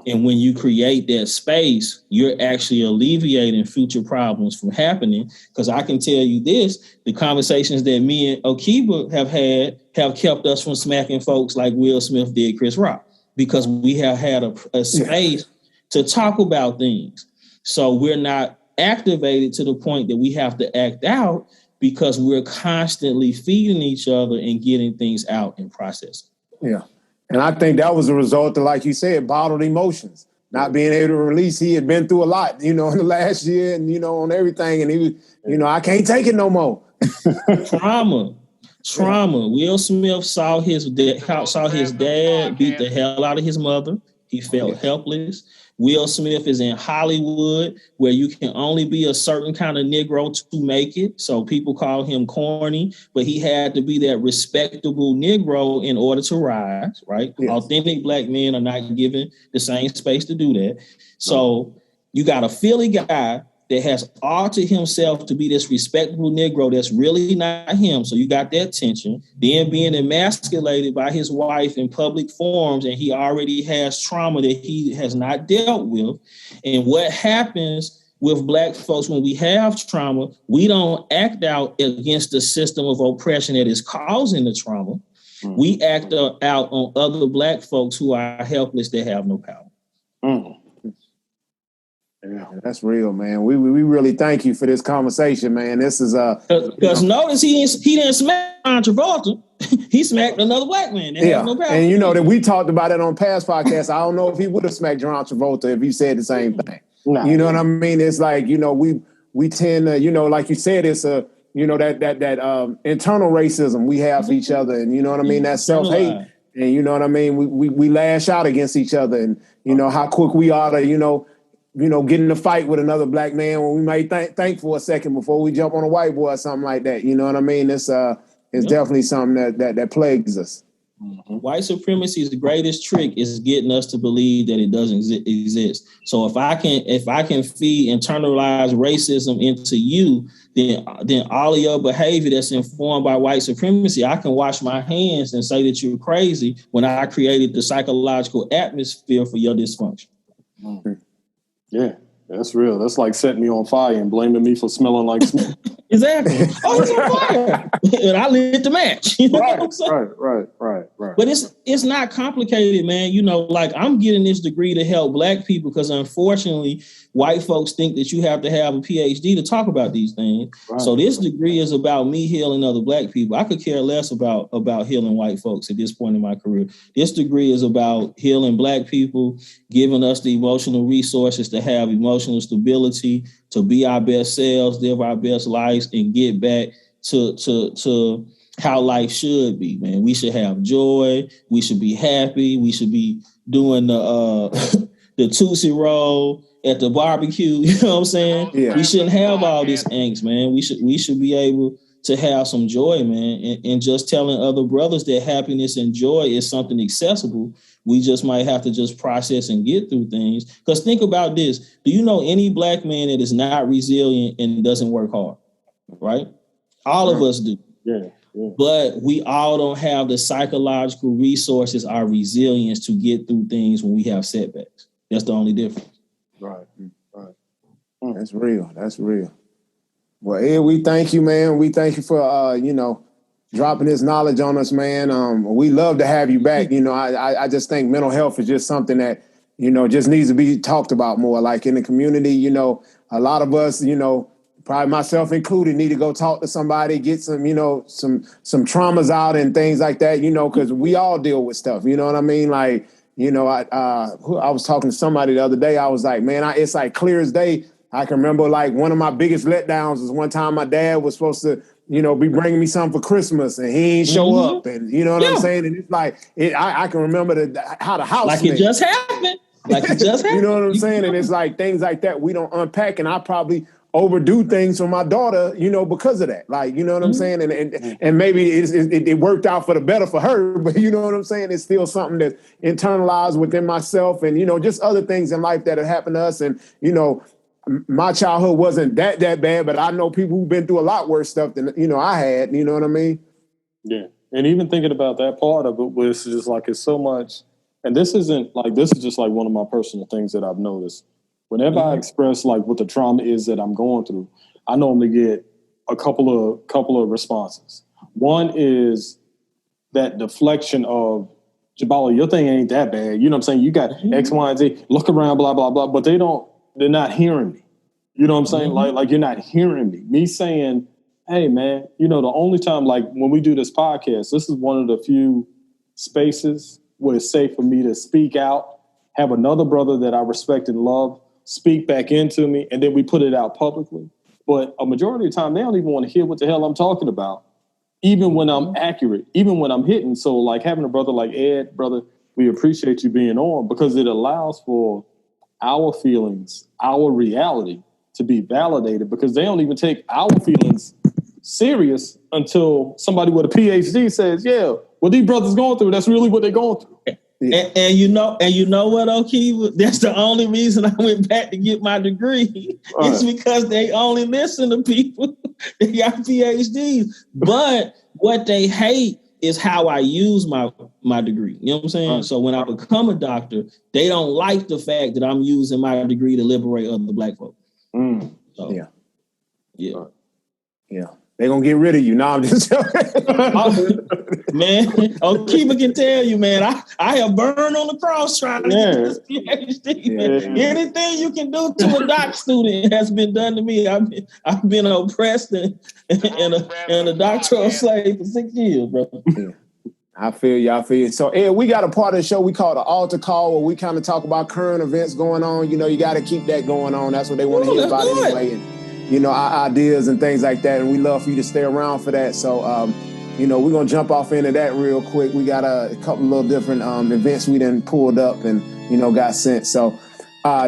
Speaker 4: And when you create that space, you're actually alleviating future problems from happening. Because I can tell you this, the conversations that me and Okiba have had have kept us from smacking folks like Will Smith did Chris Rock, because we have had a space to talk about things. So we're not activated to the point that we have to act out, because we're constantly feeding each other and getting things out and processing.
Speaker 2: Yeah. And I think that was a result of, like you said, bottled emotions, not being able to release. He had been through a lot, in the last year and, on everything. And he was, I can't take it no more.
Speaker 4: Trauma. Will Smith saw his dad beat the hell out of his mother. He felt helpless. Will Smith is in Hollywood, where you can only be a certain kind of Negro to make it. So people call him corny, but he had to be that respectable Negro in order to rise, right? Yes. Authentic Black men are not given the same space to do that. So you got a Philly guy that has altered himself to be this respectable Negro that's really not him. So you got that tension. Then being emasculated by his wife in public forums, and he already has trauma that he has not dealt with. And what happens with Black folks when we have trauma, we don't act out against the system of oppression that is causing the trauma. Mm. We act out on other Black folks who are helpless, that have no power.
Speaker 2: Mm. Yeah, that's real, man. We really thank you for this conversation, man. This is
Speaker 4: because notice he didn't smack John Travolta. He smacked another Black man.
Speaker 2: Yeah, no power. And that we talked about it on past podcasts. I don't know if he would have smacked John Travolta if he said the same thing. No. You know what I mean? It's like we tend to like you said, it's a that internal racism we have for each other, and you know what I mean, that self-hate, and you know what I mean. We lash out against each other, and how quick we are to get in a fight with another Black man when we might think for a second before we jump on a white boy or something like that. You know what I mean? It's definitely something that plagues us.
Speaker 4: Mm-hmm. White supremacy's greatest trick is getting us to believe that it doesn't exist. So if I can feed internalized racism into you, then all of your behavior that's informed by white supremacy, I can wash my hands and say that you're crazy when I created the psychological atmosphere for your dysfunction.
Speaker 3: Mm-hmm. Yeah, that's real. That's like setting me on fire and blaming me for smelling like smoke.
Speaker 4: Exactly. Oh, it's on fire. And I lit the match. You know what I'm saying? Right. But it's not complicated, man. Like I'm getting this degree to help Black people because unfortunately, white folks think that you have to have a PhD to talk about these things. Right. So this degree is about me healing other Black people. I could care less about healing white folks at this point in my career. This degree is about healing Black people, giving us the emotional resources to have emotional stability, to be our best selves, live our best lives, and get back to how life should be, man. We should have joy. We should be happy. We should be doing the Tootsie Roll at the barbecue. You know what I'm saying? Yeah. We shouldn't have all this angst, man. We should be able to have some joy, man, and just telling other brothers that happiness and joy is something accessible. We just might have to just process and get through things. Because think about this. Do you know any Black man that is not resilient and doesn't work hard? Right? All of us do. Yeah. But we all don't have the psychological resources, our resilience to get through things when we have setbacks. That's the only difference.
Speaker 3: Right.
Speaker 2: That's real. That's real. Well, Ed, we thank you, man. We thank you for, dropping this knowledge on us, man. We love to have you back. I just think mental health is just something that, just needs to be talked about more. Like in the community, a lot of us, probably myself included, need to go talk to somebody, get some, some traumas out and things like that, because we all deal with stuff. You know what I mean? Like, I was talking to somebody the other day. I was like, man, it's like clear as day. I can remember like one of my biggest letdowns was one time my dad was supposed to, be bringing me something for Christmas and he ain't show up. And you know what I'm saying? And it's like, I can remember how the house
Speaker 4: like it just happened. Like it just happened.
Speaker 2: You know what I'm saying? And it's like things like that we don't unpack. And I probably overdo things for my daughter, because of that. Like, you know what I'm saying? And maybe it worked out for the better for her, but you know what I'm saying? It's still something that's internalized within myself and, just other things in life that have happened to us. And, my childhood wasn't that bad, but I know people who've been through a lot worse stuff than, I had, you know what I mean?
Speaker 3: Yeah. And even thinking about that part of it was just like, it's so much, and this is just like one of my personal things that I've noticed. Whenever I express like what the trauma is that I'm going through, I normally get a couple of responses. One is that deflection of, Jabali, your thing ain't that bad. You know what I'm saying? You got X, Y, and Z, look around, blah, blah, blah, but they're not hearing me. You know what I'm saying? Like you're not hearing me. Me saying, hey man, the only time, like when we do this podcast, this is one of the few spaces where it's safe for me to speak out, have another brother that I respect and love speak back into me, and then we put it out publicly. But a majority of the time, they don't even want to hear what the hell I'm talking about, even when I'm accurate, even when I'm hitting. So like having a brother like Ed, brother, we appreciate you being on because it allows for our feelings, our reality to be validated, because they don't even take our feelings serious until somebody with a PhD says, yeah, what these brothers going through, that's really what they're going through.
Speaker 4: Yeah. And you know what, O'Keefe? That's the only reason I went back to get my degree. It's because they only listen to people that got PhDs. But what they hate is how I use my degree. You know what I'm saying? So when I become a doctor, they don't like the fact that I'm using my degree to liberate other Black folk. So,
Speaker 2: yeah. They're going to get rid of you. No, I'm just
Speaker 4: man, O'Keefe can tell you, man, I have burned on the cross trying to get this PhD. Anything you can do to a doc student has been done to me. I've been oppressed and a doctoral slave for 6 years, bro.
Speaker 2: Yeah. I feel you. So, Ed, we got a part of the show we call the altar call, where we kind of talk about current events going on. You got to keep that going on. That's what they want to hear about anyway. And, our ideas and things like that. And we love for you to stay around for that. So, we're going to jump off into that real quick. We got a couple of little different events we done pulled up and, got sent. So,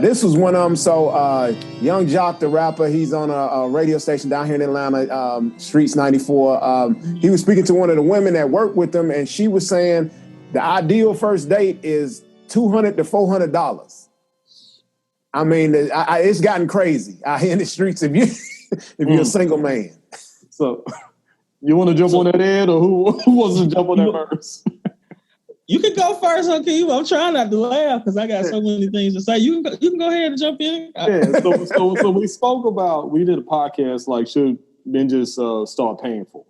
Speaker 2: this was one of them. So, Young Jock, the rapper, he's on a radio station down here in Atlanta, Streets 94. He was speaking to one of the women that worked with him, and she was saying the ideal first date is $200 to $400. I mean, it's gotten crazy out here in the streets if you're a single man.
Speaker 3: So, you want to jump on that, Ed, or who wants to jump on that first?
Speaker 4: You can go first, O'Keefe. I'm trying not to laugh because I got so many things to say. You can go ahead and jump in.
Speaker 3: Yeah. So we spoke about, we did a podcast like, should men just start paying for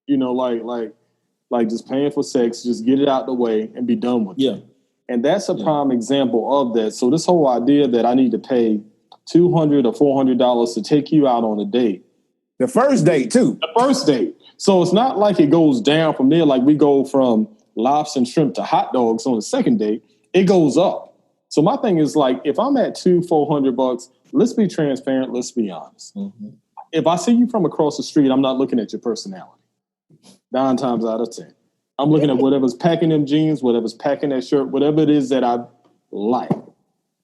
Speaker 3: it? Like just paying for sex, just get it out the way and be done with it. And that's a prime example of that. So this whole idea that I need to pay $200 or $400 to take you out on a date.
Speaker 2: The first date too.
Speaker 3: The first date. So it's not like it goes down from there. Like we go from lobster and shrimp to hot dogs on the second date. It goes up. So my thing is like, if I'm at $200-$400, let's be transparent. Let's be honest. Mm-hmm. If I see you from across the street, I'm not looking at your personality. 9 times out of 10. I'm looking at whatever's packing them jeans, whatever's packing that shirt, whatever it is that I like.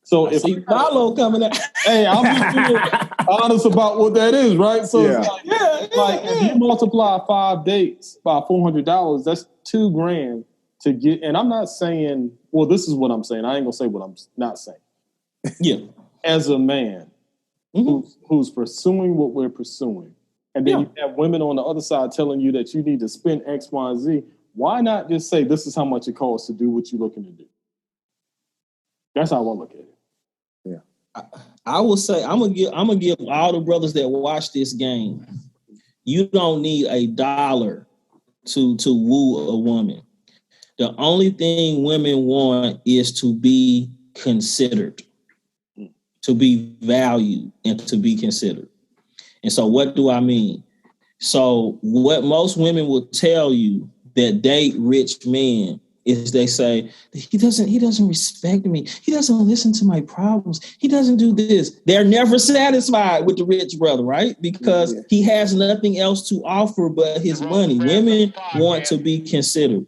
Speaker 3: So if
Speaker 4: see Paulo coming out,
Speaker 3: hey, I'm just being honest about what that is, right? So it's like if you multiply 5 dates by $400, that's $2,000 to get. And I'm not saying, well, this is what I'm saying. I ain't gonna say what I'm not saying.
Speaker 4: Yeah,
Speaker 3: as a man who's pursuing what we're pursuing, and then you have women on the other side telling you that you need to spend X, Y, and Z. Why not just say this is how much it costs to do what you're looking to do? That's how I look at it.
Speaker 2: Yeah.
Speaker 4: I will say I'm gonna give all the brothers that watch this game. You don't need $1 to woo a woman. The only thing women want is to be considered, to be valued, and to be considered. And so what do I mean? So what most women will tell you that date rich men is they say, he doesn't respect me. He doesn't listen to my problems. He doesn't do this. They're never satisfied with the rich brother, right? Because he has nothing else to offer but his money. Women want to be considered.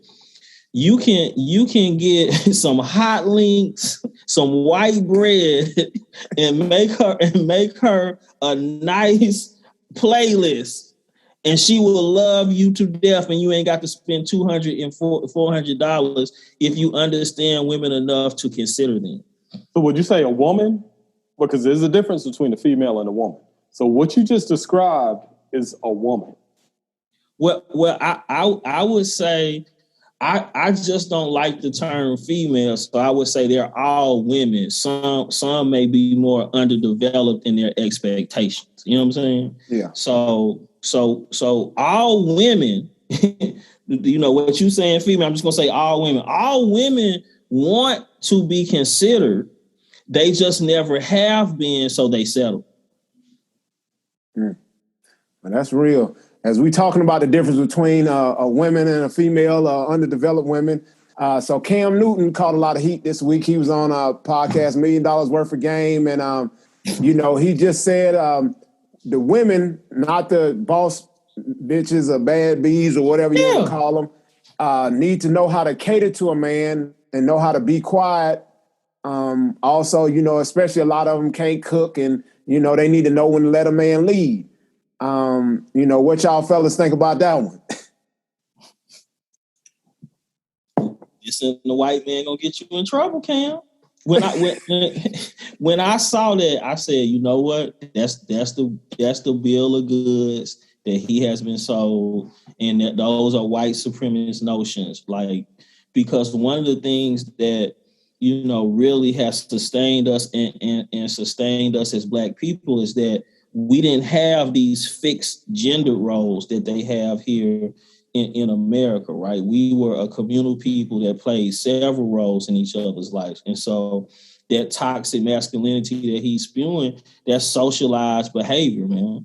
Speaker 4: You can get some hot links, some white bread, and make her a nice playlist. And she will love you to death, and you ain't got to spend $200 and $400 if you understand women enough to consider them.
Speaker 3: So would you say a woman? Because there's a difference between a female and a woman. So what you just described is a woman.
Speaker 4: Well, I would say I just don't like the term female, so I would say they're all women. Some may be more underdeveloped in their expectations. You know what I'm saying?
Speaker 2: Yeah.
Speaker 4: So all women, you know what you saying, female, I'm just gonna say all women. All women want to be considered. They just never have been, so they settle.
Speaker 2: Well, that's real. As we talking about the difference between a woman and a female, underdeveloped women. So Cam Newton caught a lot of heat this week. He was on a podcast, $1 Million Worth of Game. And, he just said the women, not the boss bitches or bad bees or whatever you want to call them, need to know how to cater to a man and know how to be quiet. Also, especially a lot of them can't cook and, they need to know when to let a man lead. What y'all fellas think about that one?
Speaker 4: Listen, the white man gonna get you in trouble, Cam. When I saw that, I said, you know what? That's the bill of goods that he has been sold, and that those are white supremacist notions. Like, because one of the things that really has sustained us and sustained us as Black people is that we didn't have these fixed gender roles that they have here in America, right? We were a communal people that played several roles in each other's lives. And so that toxic masculinity that he's spewing, that's socialized behavior, man.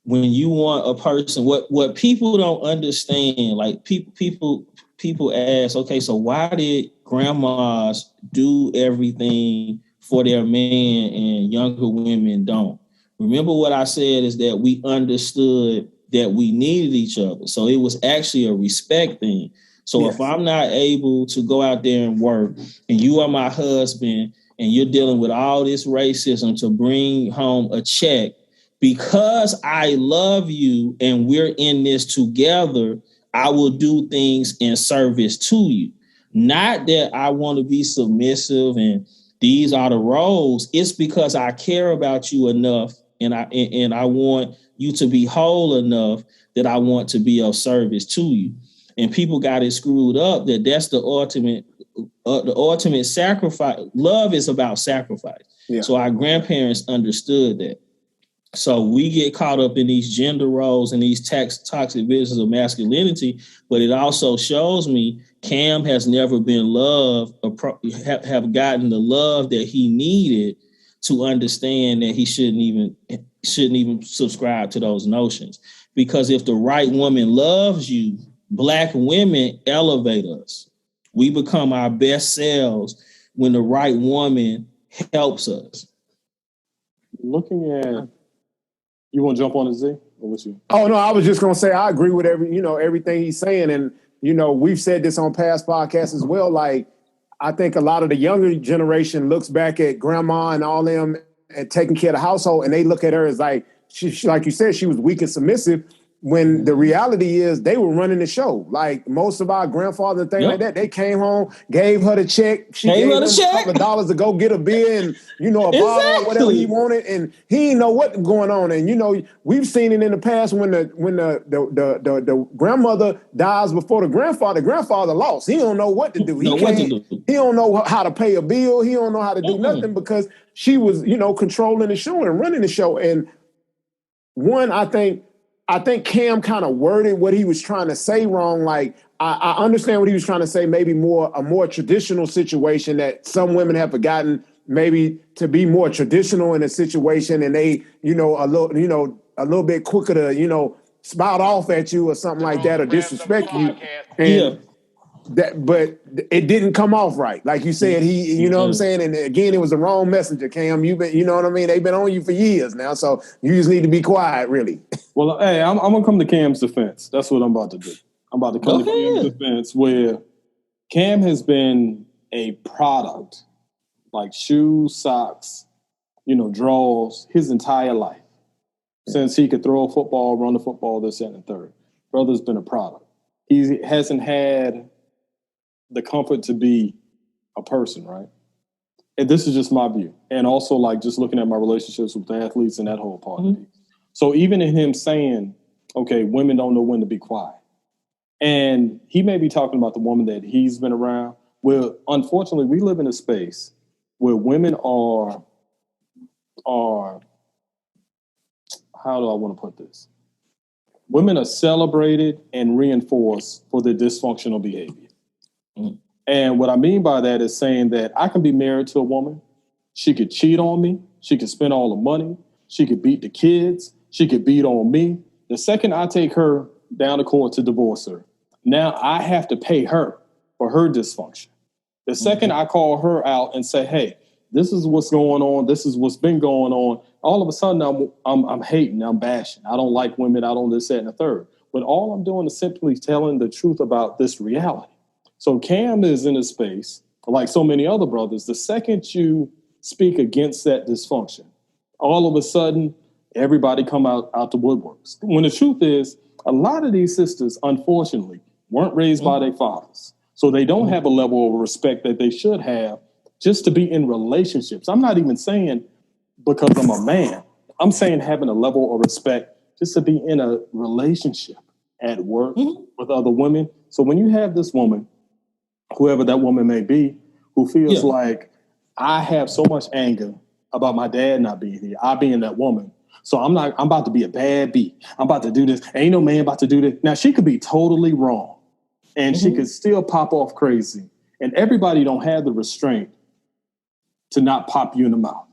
Speaker 4: When you want a person, what people don't understand, like people ask, okay, so why did grandmas do everything for their man and younger women don't? Remember what I said is that we understood that we needed each other. So it was actually a respect thing. So if I'm not able to go out there and work and you are my husband and you're dealing with all this racism to bring home a check, because I love you and we're in this together, I will do things in service to you. Not that I want to be submissive and these are the roles. It's because I care about you enough and I want you to be whole enough that I want to be of service to you. And people got it screwed up that that's the ultimate sacrifice. Love is about sacrifice. Yeah. So our grandparents understood that. So we get caught up in these gender roles and these toxic visions of masculinity, but it also shows me Cam has never been loved or have gotten the love that he needed to understand that he shouldn't even subscribe to those notions. Because if the right woman loves you, Black women elevate us. We become our best selves when the right woman helps us.
Speaker 3: Looking at, you want to jump on it, Z? Or what's you?
Speaker 2: Oh, no, I was just going to say I agree with everything he's saying. And, we've said this on past podcasts as well. Like, I think a lot of the younger generation looks back at grandma and all them and taking care of the household, and they look at her as like, she like you said, she was weak and submissive. when the reality is they were running the show. Like most of our grandfathers and things like that, they came home, gave her the check. She gave him a couple of dollars to go get a beer and, a bottle, whatever he wanted. And he didn't know what's going on. And, we've seen it in the past when the grandmother dies before the grandfather lost. He don't know what to do. He don't know how to pay a bill. He don't know how to do nothing because she was, controlling the show and running the show. And one, I think Cam kind of worded what he was trying to say wrong. Like, I understand what he was trying to say, maybe a more traditional situation that some women have forgotten, maybe to be more traditional in a situation and they, a little bit quicker to, spout off at you or something like that or disrespect you. And but it didn't come off right. Like you said, what I'm saying? And again, it was the wrong messenger, Cam. You've been, you know what I mean? They've been on you for years now. So you just need to be quiet, really.
Speaker 3: Well, hey, I'm going to come to Cam's defense. That's what I'm about to do. I'm about to come to Cam's defense where Cam has been a product, like shoes, socks, drawers, his entire life. Since he could throw a football, run the football, this, that, and the third. Brother's been a product. He hasn't had the comfort to be a person, right? And this is just my view. And also, like, just looking at my relationships with the athletes and that whole part of it. So even in him saying, okay, women don't know when to be quiet. And he may be talking about the woman that he's been around. Well, unfortunately, we live in a space where women are how do I want to put this? Women are celebrated and reinforced for their dysfunctional behavior. And what I mean by that is saying that I can be married to a woman. She could cheat on me. She could spend all the money. She could beat the kids. She could beat on me. The second I take her down to court to divorce her, now I have to pay her for her dysfunction. The second I call her out and say, hey, this is what's going on. This is what's been going on. All of a sudden, I'm hating. I'm bashing. I don't like women. I don't this, that, and the third. But all I'm doing is simply telling the truth about this reality. So Cam is in a space, like so many other brothers, the second you speak against that dysfunction, all of a sudden, everybody come out the woodworks. When the truth is, a lot of these sisters, unfortunately, weren't raised by their fathers. So they don't have a level of respect that they should have just to be in relationships. I'm not even saying because I'm a man. I'm saying having a level of respect just to be in a relationship at work with other women. So when you have this woman, whoever that woman may be, who feels like I have so much anger about my dad not being here, I being that woman. So I'm about to be a bad B. I'm about to do this. Ain't no man about to do this. Now she could be totally wrong and she could still pop off crazy. And everybody don't have the restraint to not pop you in the mouth.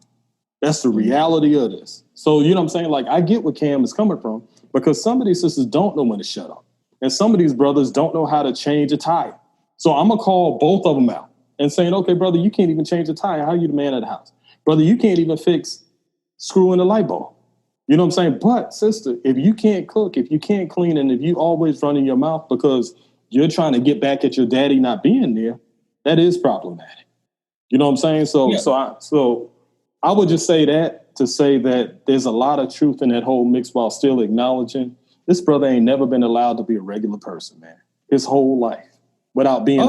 Speaker 3: That's the reality of this. So, you know what I'm saying? Like, I get where Cam is coming from because some of these sisters don't know when to shut up. And some of these brothers don't know how to change a tire. So I'm going to call both of them out and saying, okay, brother, you can't even change a tire. How are you the man of the house? Brother, you can't even fix screw in the light bulb. You know what I'm saying? But, sister, if you can't cook, if you can't clean, and if you always running your mouth because you're trying to get back at your daddy not being there, that is problematic. You know what I'm saying? So I would just say that to say that there's a lot of truth in that whole mix while still acknowledging this brother ain't never been allowed to be a regular person, man, his whole life without being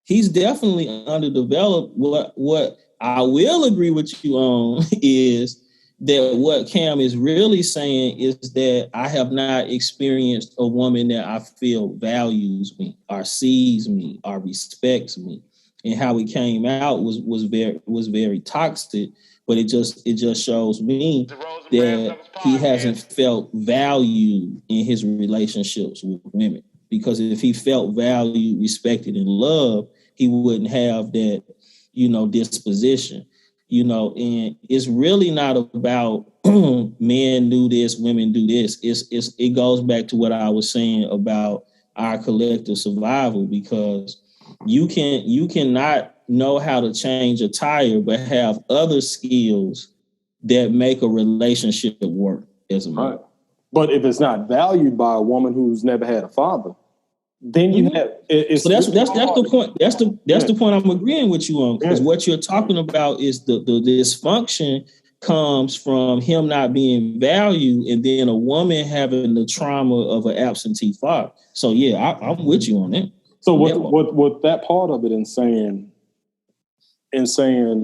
Speaker 4: he's definitely underdeveloped. What I will agree with you on is that what Cam is really saying is that I have not experienced a woman that I feel values me or sees me or respects me. And how he came out was very toxic, but it just shows me that he hasn't felt value in his relationships with women. Because if he felt valued, respected, and loved, he wouldn't have that, disposition. And it's really not about men do this, women do this. It goes back to what I was saying about our collective survival, because you cannot know how to change a tire, but have other skills that make a relationship work as a man. Right.
Speaker 3: But if it's not valued by a woman who's never had a father, then you have. So
Speaker 4: that's the point. That's the point I'm agreeing with you on, because what you're talking about is the dysfunction comes from him not being valued, and then a woman having the trauma of an absentee father. So yeah, I'm with you on that.
Speaker 3: So with that part of it, and saying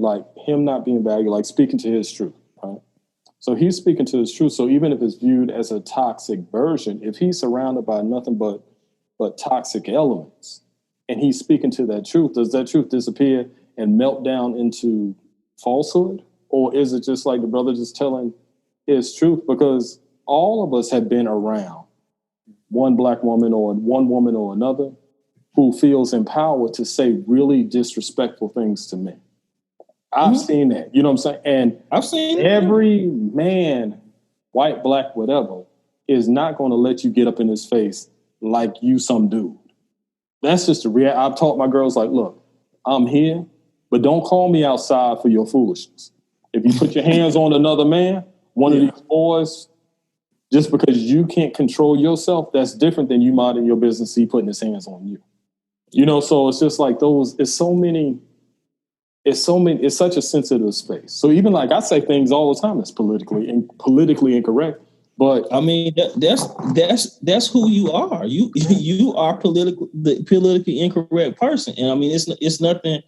Speaker 3: like him not being valued, like speaking to his truth, right? So he's speaking to his truth. So even if it's viewed as a toxic version, if he's surrounded by nothing but toxic elements, and he's speaking to that truth, does that truth disappear and melt down into falsehood? Or is it just like the brother just telling his truth? Because all of us have been around one black woman or one woman or another who feels empowered to say really disrespectful things to men. I've seen that, you know what I'm saying? And
Speaker 4: I've seen
Speaker 3: every man, white, black, whatever, is not going to let you get up in his face like you some dude. That's just the reality. I've taught my girls, like, look, I'm here, but don't call me outside for your foolishness. If you put your hands on another man, one of these boys, just because you can't control yourself, that's different than you minding your business, he putting his hands on you. You know, so it's just like it's such a sensitive space. So even like I say things all the time that's politically incorrect, but
Speaker 4: I mean that's who you are. You are the politically incorrect person, and I mean it's nothing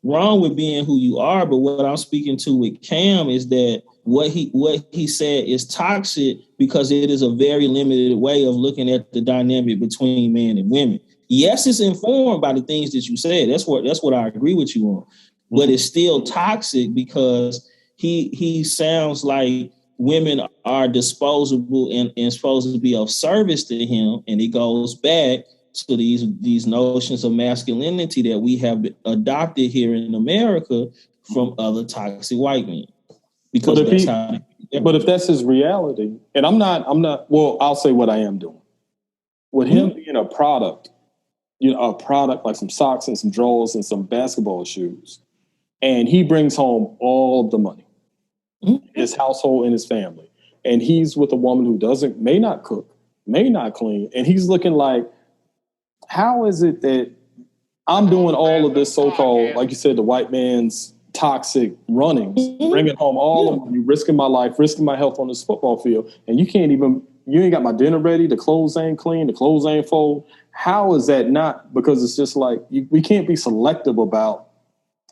Speaker 4: wrong with being who you are. But what I'm speaking to with Cam is that what he said is toxic because it is a very limited way of looking at the dynamic between men and women. Yes, it's informed by the things that you said. That's what I agree with you on. But it's still toxic because he sounds like women are disposable and supposed to be of service to him. And it goes back to these notions of masculinity that we have adopted here in America from other toxic white men. Because
Speaker 3: but if that's his reality, and I'm not, well, I'll say what I am doing. With him being a product like some socks and some drawers and some basketball shoes, and he brings home all the money, his household and his family, and he's with a woman who may not cook, may not clean, and he's looking like, how is it that I'm doing all of this so-called, like you said, the white man's toxic runnings, bringing home all of money, risking my life, risking my health on this football field, and you ain't got my dinner ready, the clothes ain't clean, the clothes ain't fold. How is that not? Because it's just like, we can't be selective about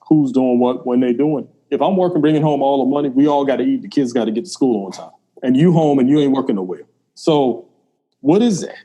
Speaker 3: who's doing what when they're doing. If I'm working, bringing home all the money, we all got to eat. The kids got to get to school on time. And you home and you ain't working nowhere. So what is that?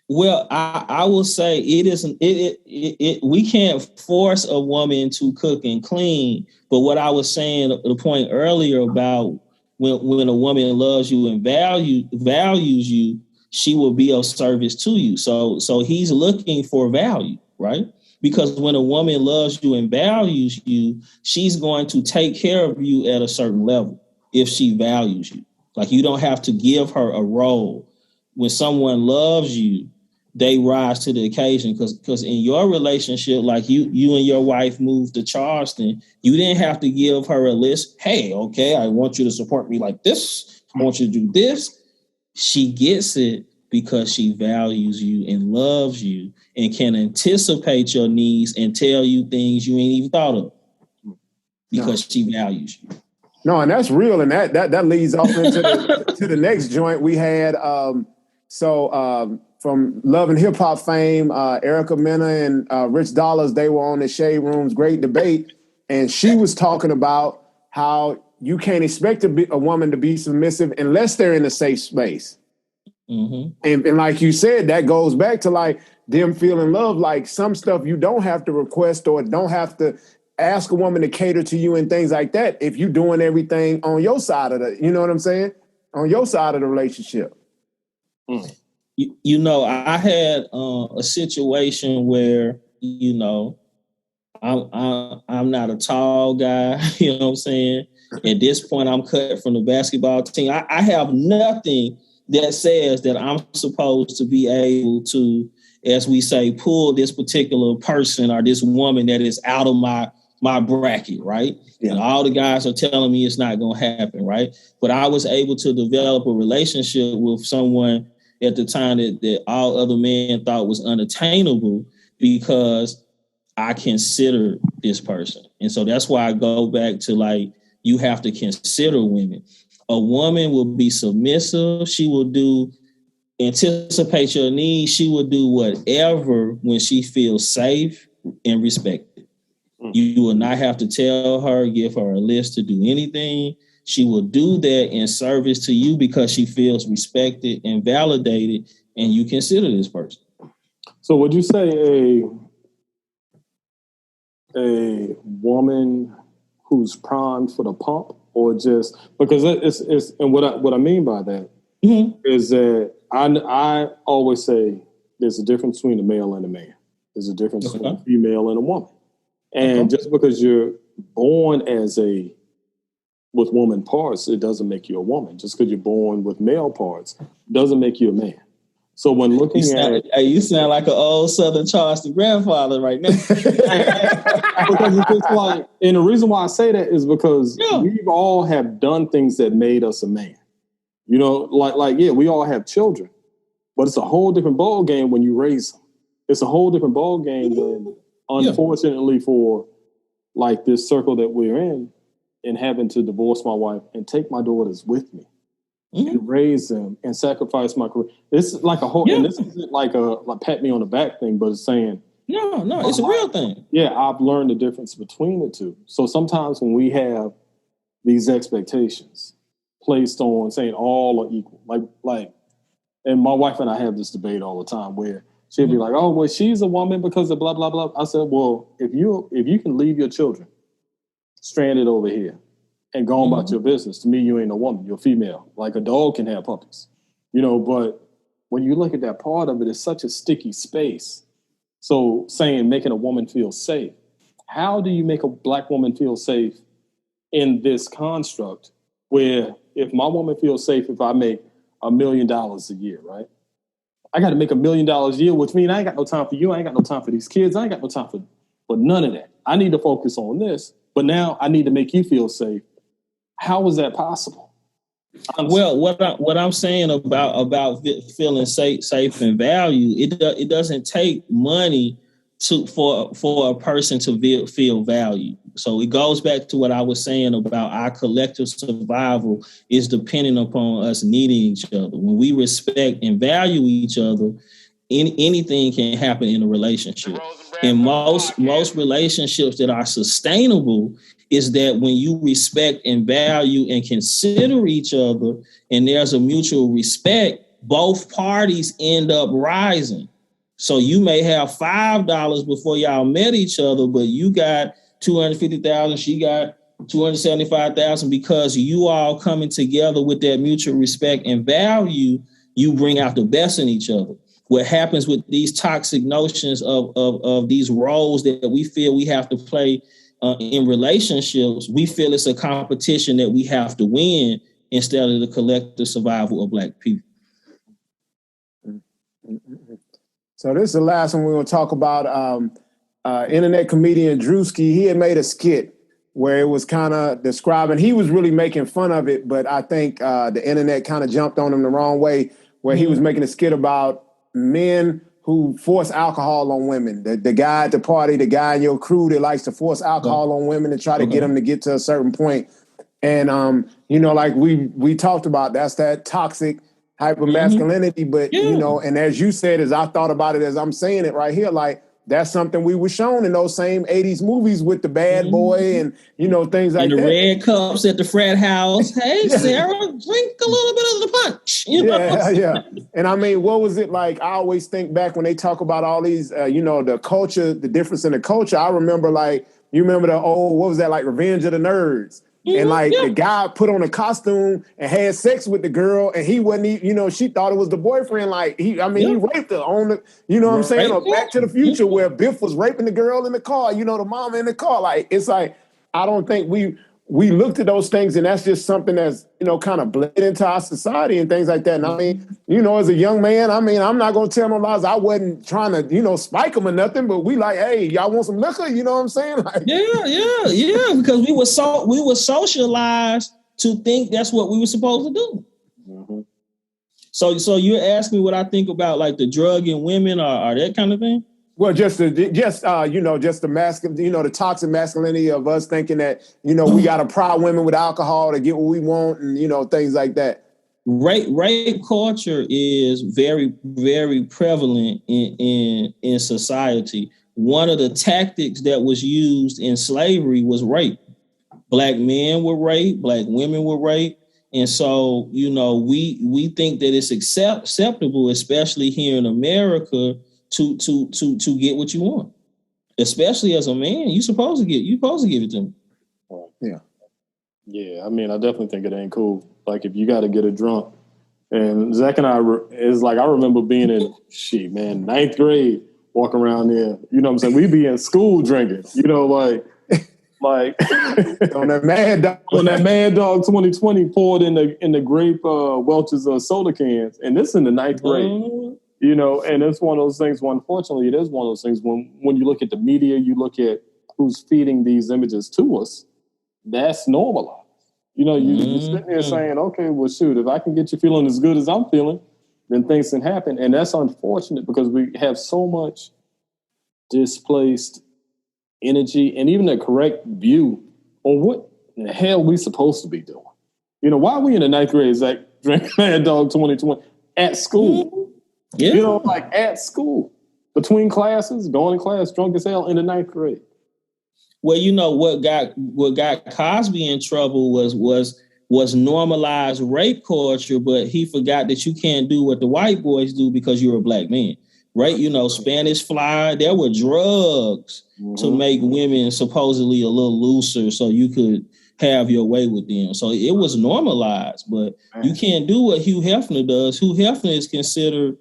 Speaker 4: Well, I will say it isn't. We can't force a woman to cook and clean. But what I was saying, the point earlier about when a woman loves you and values you, she will be of service to you. So he's looking for value, right? Because when a woman loves you and values you, she's going to take care of you at a certain level if she values you. Like, you don't have to give her a role. When someone loves you, they rise to the occasion, because in your relationship, like you and your wife moved to Charleston, you didn't have to give her a list. Hey, okay, I want you to support me like this. I want you to do this. She gets it because she values you and loves you and can anticipate your needs and tell you things you ain't even thought of because she values you.
Speaker 2: No, and that's real, and that leads off into to the next joint we had. From Love and Hip Hop fame, Erica Mena and Rich Dollars, they were on the Shade Room's great debate, and she was talking about how you can't expect a woman to be submissive unless they're in a safe space. Mm-hmm. And like you said, that goes back to like them feeling love. Like some stuff you don't have to request or don't have to ask a woman to cater to you and things like that if you're doing everything on your side of you know what I'm saying? On your side of the relationship.
Speaker 4: Mm. You know, I had a situation where, you know, I'm not a tall guy, you know what I'm saying? At this point, I'm cut from the basketball team. I have nothing that says that I'm supposed to be able to, as we say, pull this particular person or this woman that is out of my bracket, right? Yeah. And all the guys are telling me it's not going to happen, right? But I was able to develop a relationship with someone at the time that all other men thought was unattainable because I consider this person. And so that's why I go back to like you have to consider women. A woman will be submissive. She will anticipate your needs. She will do whatever when she feels safe and respected. You will not have to tell her, give her a list to do anything. She will do that in service to you because she feels respected and validated, and you consider this person.
Speaker 3: So would you say a woman who's primed for the pump, or just because it's and what I mean by that is that I always say there's a difference between a male and a man. There's a difference between a female and a woman. And just because you're born with woman parts, it doesn't make you a woman. Just because you're born with male parts doesn't make you a man. So when looking
Speaker 4: you sound like an old Southern Charleston grandfather right now.
Speaker 3: Because it's just like, and the reason why I say that is because we all have done things that made us a man. You know, we all have children, but it's a whole different ball game when you raise them. It's a whole different ball game when, unfortunately, for like this circle that we're in, and having to divorce my wife and take my daughters with me. And raise them and sacrifice my career. This is like a whole, and this isn't like a pat me on the back thing, but it's saying,
Speaker 4: no, it's a real thing.
Speaker 3: Yeah, I've learned the difference between the two. So sometimes when we have these expectations placed on saying all are equal, like, and my wife and I have this debate all the time where she'll be like, oh, well, she's a woman because of blah, blah, blah. I said, well, if you can leave your children stranded over here and go on about your business, to me, you ain't a woman, you're a female. Like a dog can have puppies, you know, but when you look at that part of it, it's such a sticky space. So making a woman feel safe, how do you make a Black woman feel safe in this construct where if my woman feels safe, if I make $1 million a year, right? I got to make $1 million a year, which means I ain't got no time for you. I ain't got no time for these kids. I ain't got no time for none of that. I need to focus on this, but now I need to make you feel safe. How is that possible?
Speaker 4: Well, what I'm saying about feeling safe and value, it doesn't take money for a person to feel value. So it goes back to what I was saying about our collective survival is dependent upon us needing each other. When we respect and value each other, anything can happen in a relationship. And most relationships that are sustainable is that when you respect and value and consider each other and there's a mutual respect, both parties end up rising. So you may have $5 before y'all met each other, but you got $250,000, she got $275,000 because you all coming together with that mutual respect and value, you bring out the best in each other. What happens with these toxic notions of these roles that we feel we have to play in relationships, we feel it's a competition that we have to win instead of the collective survival of Black people.
Speaker 2: So this is the last one we're going to talk about. Internet comedian Drewski, he had made a skit where it was kind of describing, he was really making fun of it, but I think the internet kind of jumped on him the wrong way, where he was making a skit about men who force alcohol on women. The guy at the party, the guy in your crew that likes to force alcohol on women and try to get them to get to a certain point. And, you know, like we talked about, that's that toxic hyper masculinity. But, you know, and as you said, as I thought about it, as I'm saying it right here, like, that's something we were shown in those same 80s movies with the bad boy and, you know, things like that.
Speaker 4: And the red cups at the frat house. Hey, Sarah, drink a little bit of the punch. You know?
Speaker 2: Yeah. And I mean, what was it like? I always think back when they talk about all these, you know, the culture, the difference in the culture. I remember like, you remember the old, what was that, like Revenge of the Nerds? And like the guy put on a costume and had sex with the girl, and he wasn't even, you know, she thought it was the boyfriend. Like he raped her on the, you know what I'm saying? Or Back to the Future where Biff was raping the girl in the car, you know, the mama in the car. Like, it's like, I don't think we looked at those things, and that's just something that's, you know, kind of bled into our society and things like that. And I mean, you know, as a young man, I mean, I'm not going to tell no lies. I wasn't trying to, you know, spike them or nothing, but we like, hey, y'all want some liquor? You know what I'm saying? Like,
Speaker 4: yeah, because we were socialized to think that's what we were supposed to do. Mm-hmm. So you're asking me what I think about like the drug in women or that kind of thing?
Speaker 2: Well, just the the toxic masculinity of us thinking that, we got to pry women with alcohol to get what we want and, things like that.
Speaker 4: Rape culture is very, very prevalent in society. One of the tactics that was used in slavery was rape. Black men were raped, black women were raped. And so, we think that it's acceptable, especially here in America, to get what you want. Especially as a man, you're supposed to give it to me.
Speaker 2: Yeah.
Speaker 3: Yeah, I mean, I definitely think it ain't cool. Like, if you got to get a drunk. And Zach and I, I remember being in, ninth grade, walking around there. You know what I'm saying? We be in school drinking, like
Speaker 2: on that Mad Dog.
Speaker 3: On that Mad Dog 2020 poured in the grape Welch's soda cans. And this in the ninth grade. And it's one of those things, unfortunately, it is one of those things when you look at the media, you look at who's feeding these images to us, that's normalized. You're sitting there saying, okay, well, shoot, if I can get you feeling as good as I'm feeling, then things can happen. And that's unfortunate because we have so much displaced energy and even a correct view on what the hell we supposed to be doing. Why are we in the ninth grade, Zach, drinking Mad Dog 2020 at school?
Speaker 4: Yeah.
Speaker 3: At school. Between classes, going to class drunk as hell in the ninth grade.
Speaker 4: Well, what got Cosby in trouble was normalized rape culture, but he forgot that you can't do what the white boys do because you're a black man, right? Spanish Fly, there were drugs to make women supposedly a little looser so you could have your way with them. So it was normalized, but you can't do what Hugh Hefner does. Hugh Hefner is considered,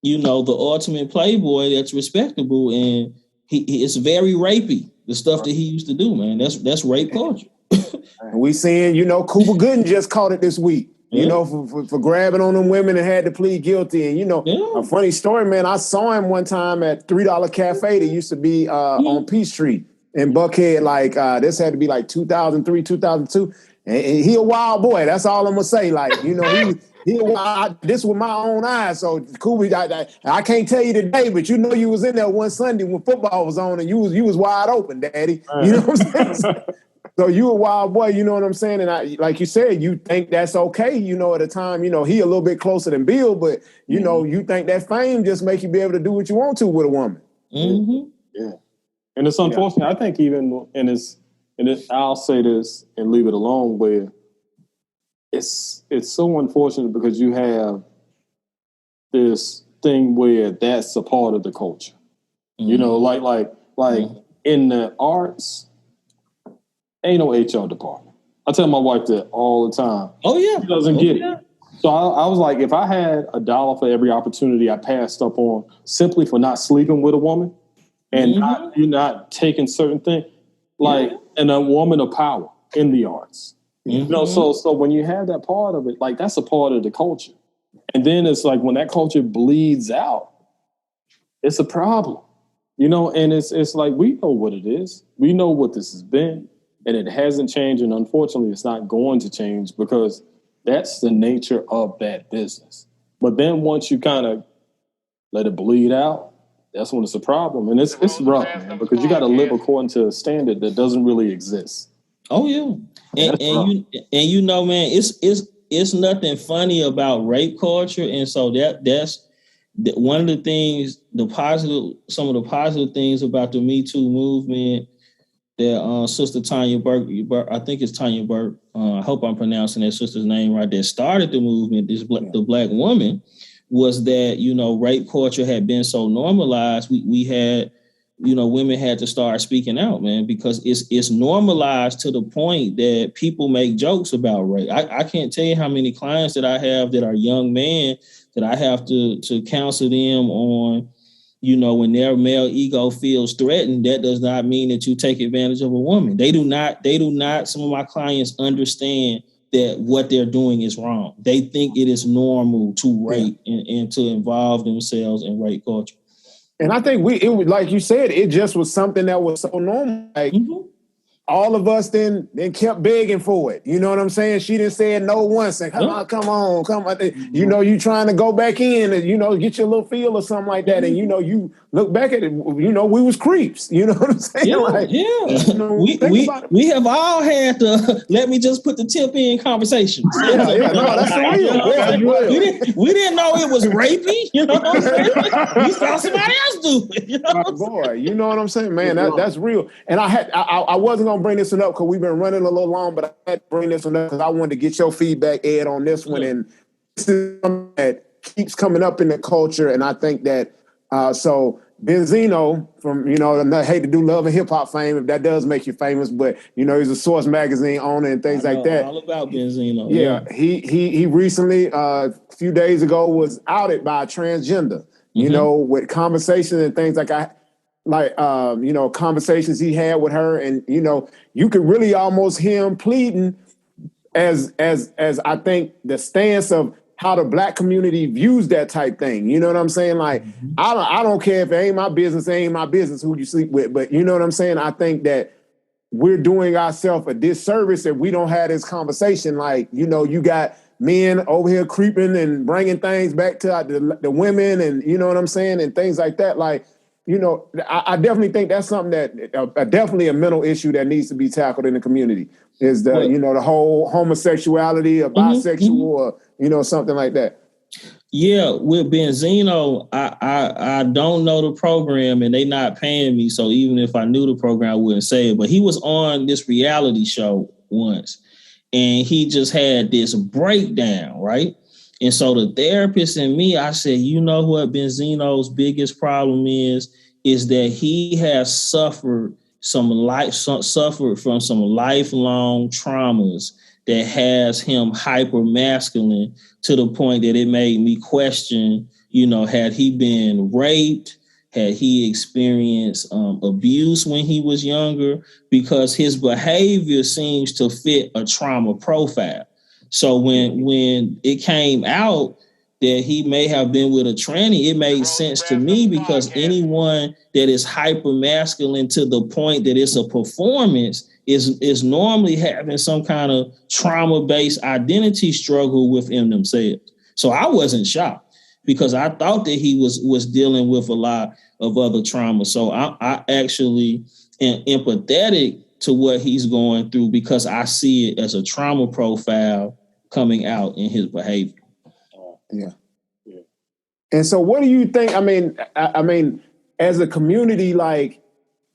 Speaker 4: the ultimate playboy that's respectable, and he is very rapey. The stuff that he used to do, man, that's rape culture.
Speaker 2: And we seeing, Cuba Gooding just caught it this week, for grabbing on them women and had to plead guilty. And, a funny story, man, I saw him one time at $3 Cafe that used to be on Peachtree in Buckhead. This had to be 2003, 2002. And he a wild boy. That's all I'm going to say. This with my own eyes. So Kubi, I can't tell you today, but you was in there one Sunday when football was on, and you was wide open, Daddy. You know what I'm saying? So you a wild boy. You know what I'm saying? And like you said, you think that's okay. At the time, he a little bit closer than Bill, but you think that fame just make you be able to do what you want to with a woman.
Speaker 4: Mm-hmm.
Speaker 3: Yeah, and it's unfortunate. I think even I'll say this and leave it alone where. It's so unfortunate because you have this thing where that's a part of the culture. Mm-hmm. In the arts, ain't no HR department. I tell my wife that all the time.
Speaker 4: Oh yeah,
Speaker 3: she doesn't get it. So I was like, if I had $1 for every opportunity I passed up on simply for not sleeping with a woman and not taking certain things, and a woman of power in the arts. So when you have that part of it, that's a part of the culture. And then it's when that culture bleeds out, it's a problem, and it's we know what it is. We know what this has been, and it hasn't changed. And unfortunately, it's not going to change because that's the nature of that business. But then once you kind of let it bleed out, that's when it's a problem. And it's rough, man, because you got to live according to a standard that doesn't really exist.
Speaker 4: Oh yeah. And man, it's nothing funny about rape culture, and so that's one of the things. Some of the positive things about the Me Too movement that Sister Tanya Burke, I think it's Tanya Burke. I hope I'm pronouncing that sister's name right. That started the movement. The black woman was that rape culture had been so normalized. We had. Women had to start speaking out, man, because it's normalized to the point that people make jokes about rape. I can't tell you how many clients that I have that are young men that I have to counsel them on, when their male ego feels threatened, that does not mean that you take advantage of a woman. They do not, some of my clients understand that what they're doing is wrong. They think it is normal to rape and to involve themselves in rape culture.
Speaker 2: And I think it was like you said, it just was something that was so normal. all of us then kept begging for it. You know what I'm saying? She didn't say no once. And come on. You know, you trying to go back in and, you know, get your little feel or something like that. And, you know, you look back at it, you know, we was creeps. You know what I'm saying? You know,
Speaker 4: we have all had to, let me just put the tip in conversations.
Speaker 2: No, that's the real.
Speaker 4: We didn't know it was rapey. You know what I'm saying? We saw somebody else do it. You know
Speaker 2: boy, you know what I'm saying? Man, that's real. And I wasn't going to bring this one up because we've been running a little long, but I had to bring this one up because I wanted to get your feedback, Ed, on this one. And this is something that keeps coming up in the culture. And I think that, so Benzino from, you know, I hate to do Love and Hip Hop fame if that does make you famous, but, you know, he's a Source magazine owner and things like that.
Speaker 4: All about Benzino.
Speaker 2: Yeah. He recently, a few days ago, was outed by a transgender, you know, with conversations and things like you know, conversations he had with her. And, you know, you could really almost hear him pleading as I think the stance of how the Black community views that type thing. You know what I'm saying? Like, I don't care if it ain't my business, who you sleep with. But you know what I'm saying? I think that we're doing ourselves a disservice if we don't have this conversation. Like, you know, you got men over here creeping and bringing things back to the women and, you know what I'm saying? And things like that. Like, you know, I definitely think that's something that definitely a mental issue that needs to be tackled in the community is you know, the whole homosexuality or bisexual or, you know, something like that.
Speaker 4: Yeah, with Benzino, I don't know the program and they not paying me. So even if I knew the program, I wouldn't say it. But he was on this reality show once and he just had this breakdown, right? And so the therapist and me, I said, you know what Benzino's biggest problem is that he has suffered from some lifelong traumas that has him hyper masculine to the point that it made me question, you know, had he been raped? Had he experienced abuse when he was younger? Because his behavior seems to fit a trauma profile. So when it came out that he may have been with a tranny, it made sense to me because anyone that is hyper masculine to the point that it's a performance is normally having some kind of trauma-based identity struggle within themselves. So I wasn't shocked because I thought that he was dealing with a lot of other trauma. So I actually am empathetic to what he's going through because I see it as a trauma profile coming out in his behavior.
Speaker 2: Yeah. And so what do you think? I mean, as a community, like,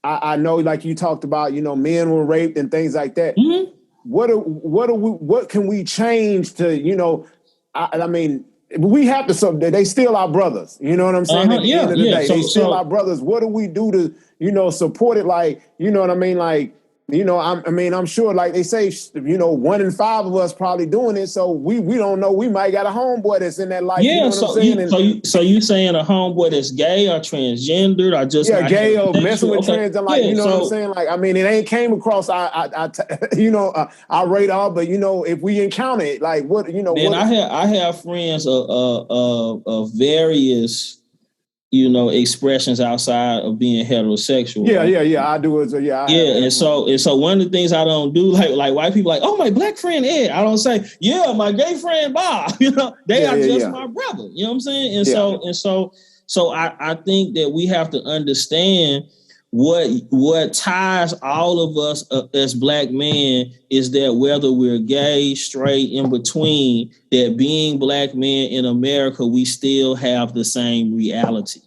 Speaker 2: I know, like you talked about, you know, men were raped and things like that. Mm-hmm. What can we change to, you know, I mean, we have to, they still our brothers, you know what I'm saying? At the end of the day, they still our brothers. What do we do to, you know, support it? Like, you know what I mean? Like, you know, I'm sure, like they say, you know, 1 in 5 of us probably doing it. So we don't know. We might got a homeboy that's in that life.
Speaker 4: Yeah.
Speaker 2: You know what I'm saying?
Speaker 4: So you saying a homeboy that's gay or transgendered or just
Speaker 2: gay or messing with trans and like, you know what I'm saying? Like, I mean, it ain't came across our radar, but you know, if we encounter it, like what, you know,
Speaker 4: man, I have friends of various, you know, expressions outside of being heterosexual.
Speaker 2: Yeah, right? I do it. So
Speaker 4: and so one of the things I don't do, like white people, like, oh, my black friend Ed. I don't say, yeah, my gay friend Bob. You know, they are just my brother. You know what I'm saying? And so I think that we have to understand what ties all of us as black men is that whether we're gay, straight, in between, that being black men in America, we still have the same reality.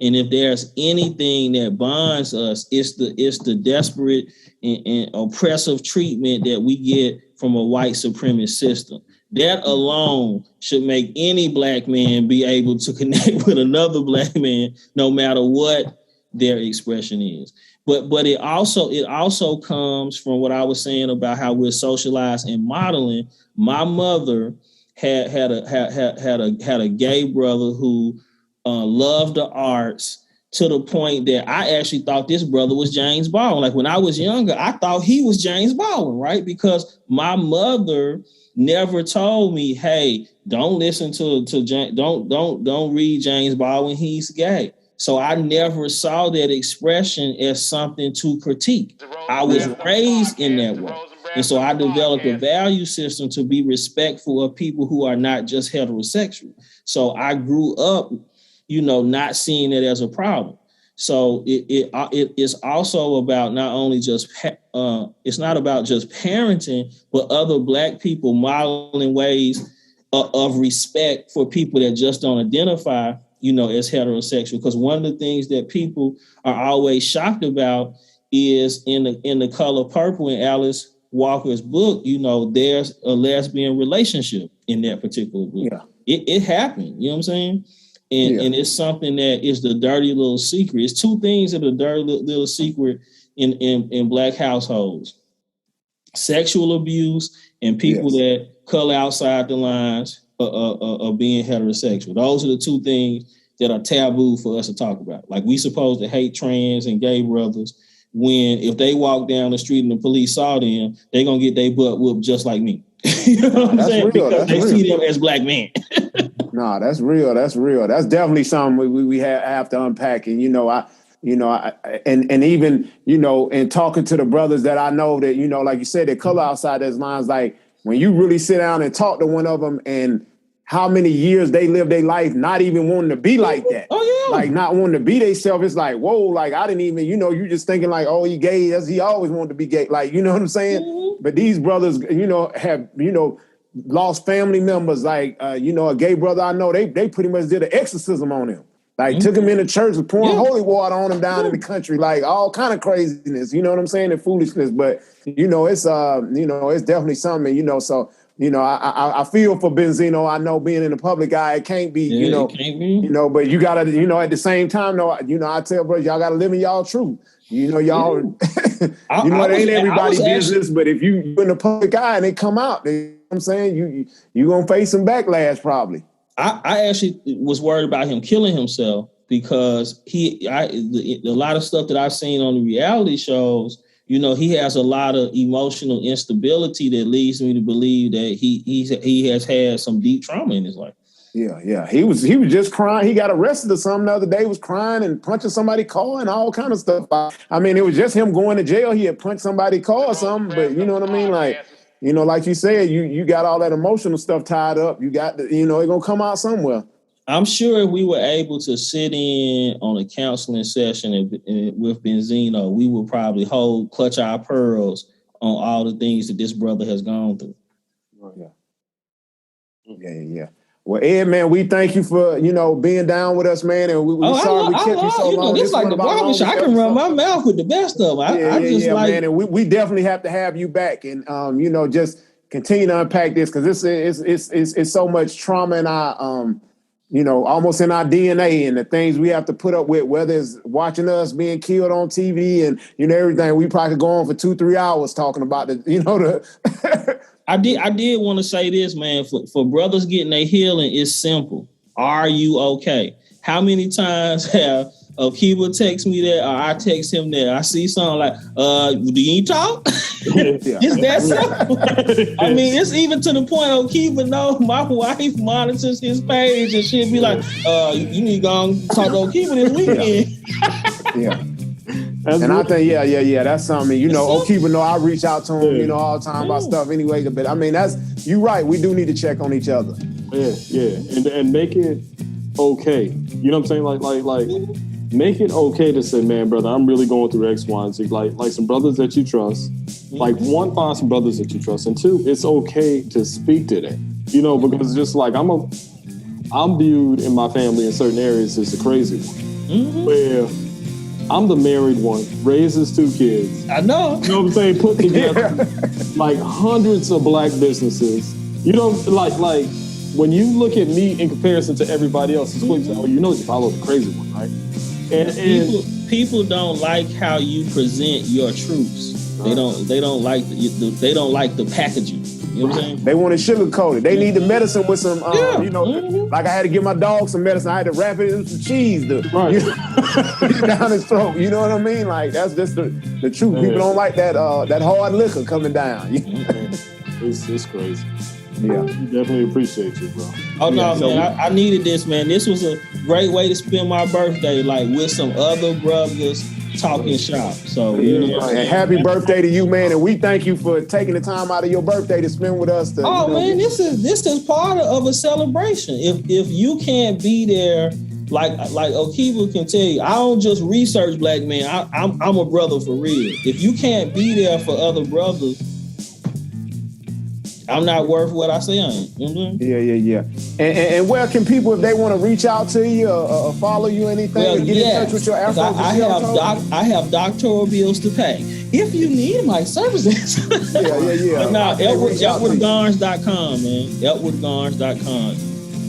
Speaker 4: And if there's anything that bonds us, it's the desperate and oppressive treatment that we get from a white supremacist system. That alone should make any black man be able to connect with another black man, no matter what their expression is. But it also comes from what I was saying about how we're socialized and modeling. My mother had a gay brother who loved the arts to the point that I actually thought this brother was James Baldwin. Like when I was younger, I thought he was James Baldwin, right? Because my mother never told me, hey, don't listen to don't read James Baldwin, he's gay. So I never saw that expression as something to critique. I was raised in that way. And so I developed a value system to be respectful of people who are not just heterosexual. So I grew up, not seeing it as a problem. So it is also about not only just, it's not about just parenting, but other Black people modeling ways of respect for people that just don't identify, as heterosexual. Because one of the things that people are always shocked about is in The Color Purple in Alice Walker's book, there's a lesbian relationship in that particular book. Yeah. It happened, you know what I'm saying? And it's something that is the dirty little secret. It's two things that are dirty little secret in Black households: sexual abuse and people that color outside the lines of being heterosexual. Those are the two things that are taboo for us to talk about. Like, we supposed to hate trans and gay brothers when if they walk down the street and the police saw them, they're going to get their butt whooped just like me. You know what I'm saying? Real. Because they see them as Black men.
Speaker 2: Nah, that's real. That's real. That's definitely something we have to unpack. And, and even, in talking to the brothers that I know that, like you said, they color outside those lines, like when you really sit down and talk to one of them and how many years they live their life not even wanting to be like that. Oh, yeah. Like not wanting to be themselves. It's like, whoa, like I didn't even, you just thinking like, oh, he gay as he always wanted to be gay. Like, you know what I'm saying? Mm-hmm. But these brothers, have, lost family members. Like, a gay brother I know, they pretty much did an exorcism on him. Like, took him into church and pouring holy water on him down in the country. Like, all kind of craziness, you know what I'm saying? And foolishness. But, it's definitely something, so, I feel for Benzino. I know being in the public eye, it can't be, it can't be. But you got to, at the same time, though, I tell brothers, y'all got to live in y'all truth. Y'all, it ain't everybody's business, but if you in the public eye and they come out, I'm saying you gonna face some backlash probably.
Speaker 4: I actually was worried about him killing himself because a lot of stuff that I've seen on the reality shows, he has a lot of emotional instability that leads me to believe that he has had some deep trauma in his life.
Speaker 2: Yeah. He was just crying. He got arrested or something the other day. He was crying and punching somebody's car and all kind of stuff. I mean, it was just him going to jail. He had punched somebody's car or something. But you know what I mean? Like, like you said, you got all that emotional stuff tied up. You got, it's gonna come out somewhere.
Speaker 4: I'm sure if we were able to sit in on a counseling session with Benzino, we would probably clutch our pearls on all the things that this brother has gone through.
Speaker 2: Yeah. Well, Ed, man, we thank you for, being down with us, man. And we sorry we kept you so long.
Speaker 4: This like the barbershop. I can run my mouth with the best of them.
Speaker 2: Man. And we definitely have to have you back and, just continue to unpack this because it's so much trauma in our, almost in our DNA and the things we have to put up with, whether it's watching us being killed on TV and, everything. We probably could go on for 2-3 hours talking about the.
Speaker 4: I did want to say this, man. For brothers getting their healing, it's simple. Are you okay? How many times have Akiba text me that or I text him that? I see something like, do you talk? It's that simple. I mean, it's even to the point Akiba knows my wife monitors his page and she'll be like, you need to go and talk to Akiba this weekend.
Speaker 2: Yeah. I think, that's something, Okiba know I reach out to him, all the time about stuff anyway. But I mean, you're right. We do need to check on each other.
Speaker 3: Yeah. And make it okay. You know what I'm saying? Like make it okay to say, man, brother, I'm really going through X, Y, and Z. Like some brothers that you trust. Like one, find some brothers that you trust. And two, it's okay to speak to that. Because just like I'm viewed in my family in certain areas as the crazy one. Where I'm the married one, raises 2 kids.
Speaker 4: I know.
Speaker 3: You know what I'm saying? Put together like hundreds of Black businesses. Like when you look at me in comparison to everybody else, it's quick to say, you follow the crazy one, right? And
Speaker 4: people don't like how you present your truths. They don't like the packaging. You know what I'm saying?
Speaker 2: They want to sugarcoat it. They need the medicine with some, like I had to give my dog some medicine. I had to wrap it in some cheese down his throat. You know what I mean? Like that's just the truth. Yeah. People don't like that hard liquor coming down.
Speaker 3: It's crazy.
Speaker 2: Yeah,
Speaker 3: we definitely appreciate you, bro.
Speaker 4: Oh no, man! I needed this, man. This was great way to spend my birthday, like with some other brothers talking shop. So
Speaker 2: and happy birthday to you, man. And we thank you for taking the time out of your birthday to spend with us.
Speaker 4: Man, this is part of a celebration. If you can't be there, like Okiba can tell you, I don't just research black men. I'm a brother for real. If you can't be there for other brothers, I'm not worth what I say I am. Mm-hmm.
Speaker 2: Yeah. And where can people, if they want to reach out to you or follow you, anything, or get in touch with your Afro?
Speaker 4: I have doctoral bills to pay. If you need my services.
Speaker 2: Yeah.
Speaker 4: But now, EdwardGarnes.com, man. EdwardGarnes.com.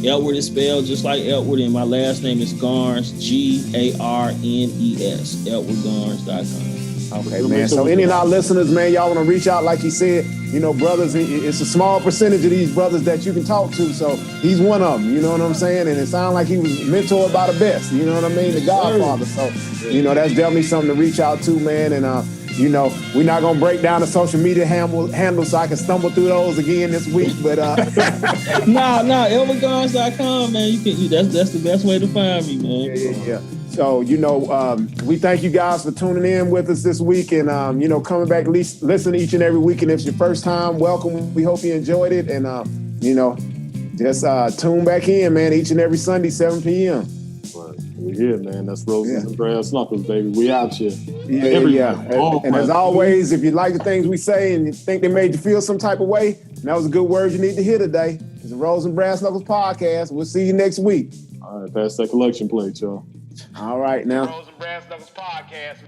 Speaker 4: Edward is spelled just like Edward, and my last name is Garnes, Garnes. EdwardGarnes.com.
Speaker 2: Okay, man. So any of our listeners, man, y'all want to reach out, like you said, brothers, it's a small percentage of these brothers that you can talk to. So he's one of them, you know what I'm saying? And it sounds like he was mentored by the best, you know what I mean? The Godfather. So, that's definitely something to reach out to, man. And, we're not going to break down the social media handles so I can stumble through those again this week. But
Speaker 4: EdwardGarnes.com, man. That's the best way to find me, man.
Speaker 2: Yeah. So, we thank you guys for tuning in with us this week and, coming back, at least listen each and every week. And if it's your first time, welcome. We hope you enjoyed it. And, just tune back in, man, each and every Sunday, 7 p.m.
Speaker 3: We're here, man. That's Roses and Brass Knuckles, baby. We out here.
Speaker 2: Yeah. And as always, if you like the things we say and you think they made you feel some type of way, that was a good word you need to hear today. It's the Rose and Brass Knuckles podcast. We'll see you next week.
Speaker 3: All right, pass that collection plate, y'all.
Speaker 2: All right, now.
Speaker 1: Rose and Brass Knuckles podcast.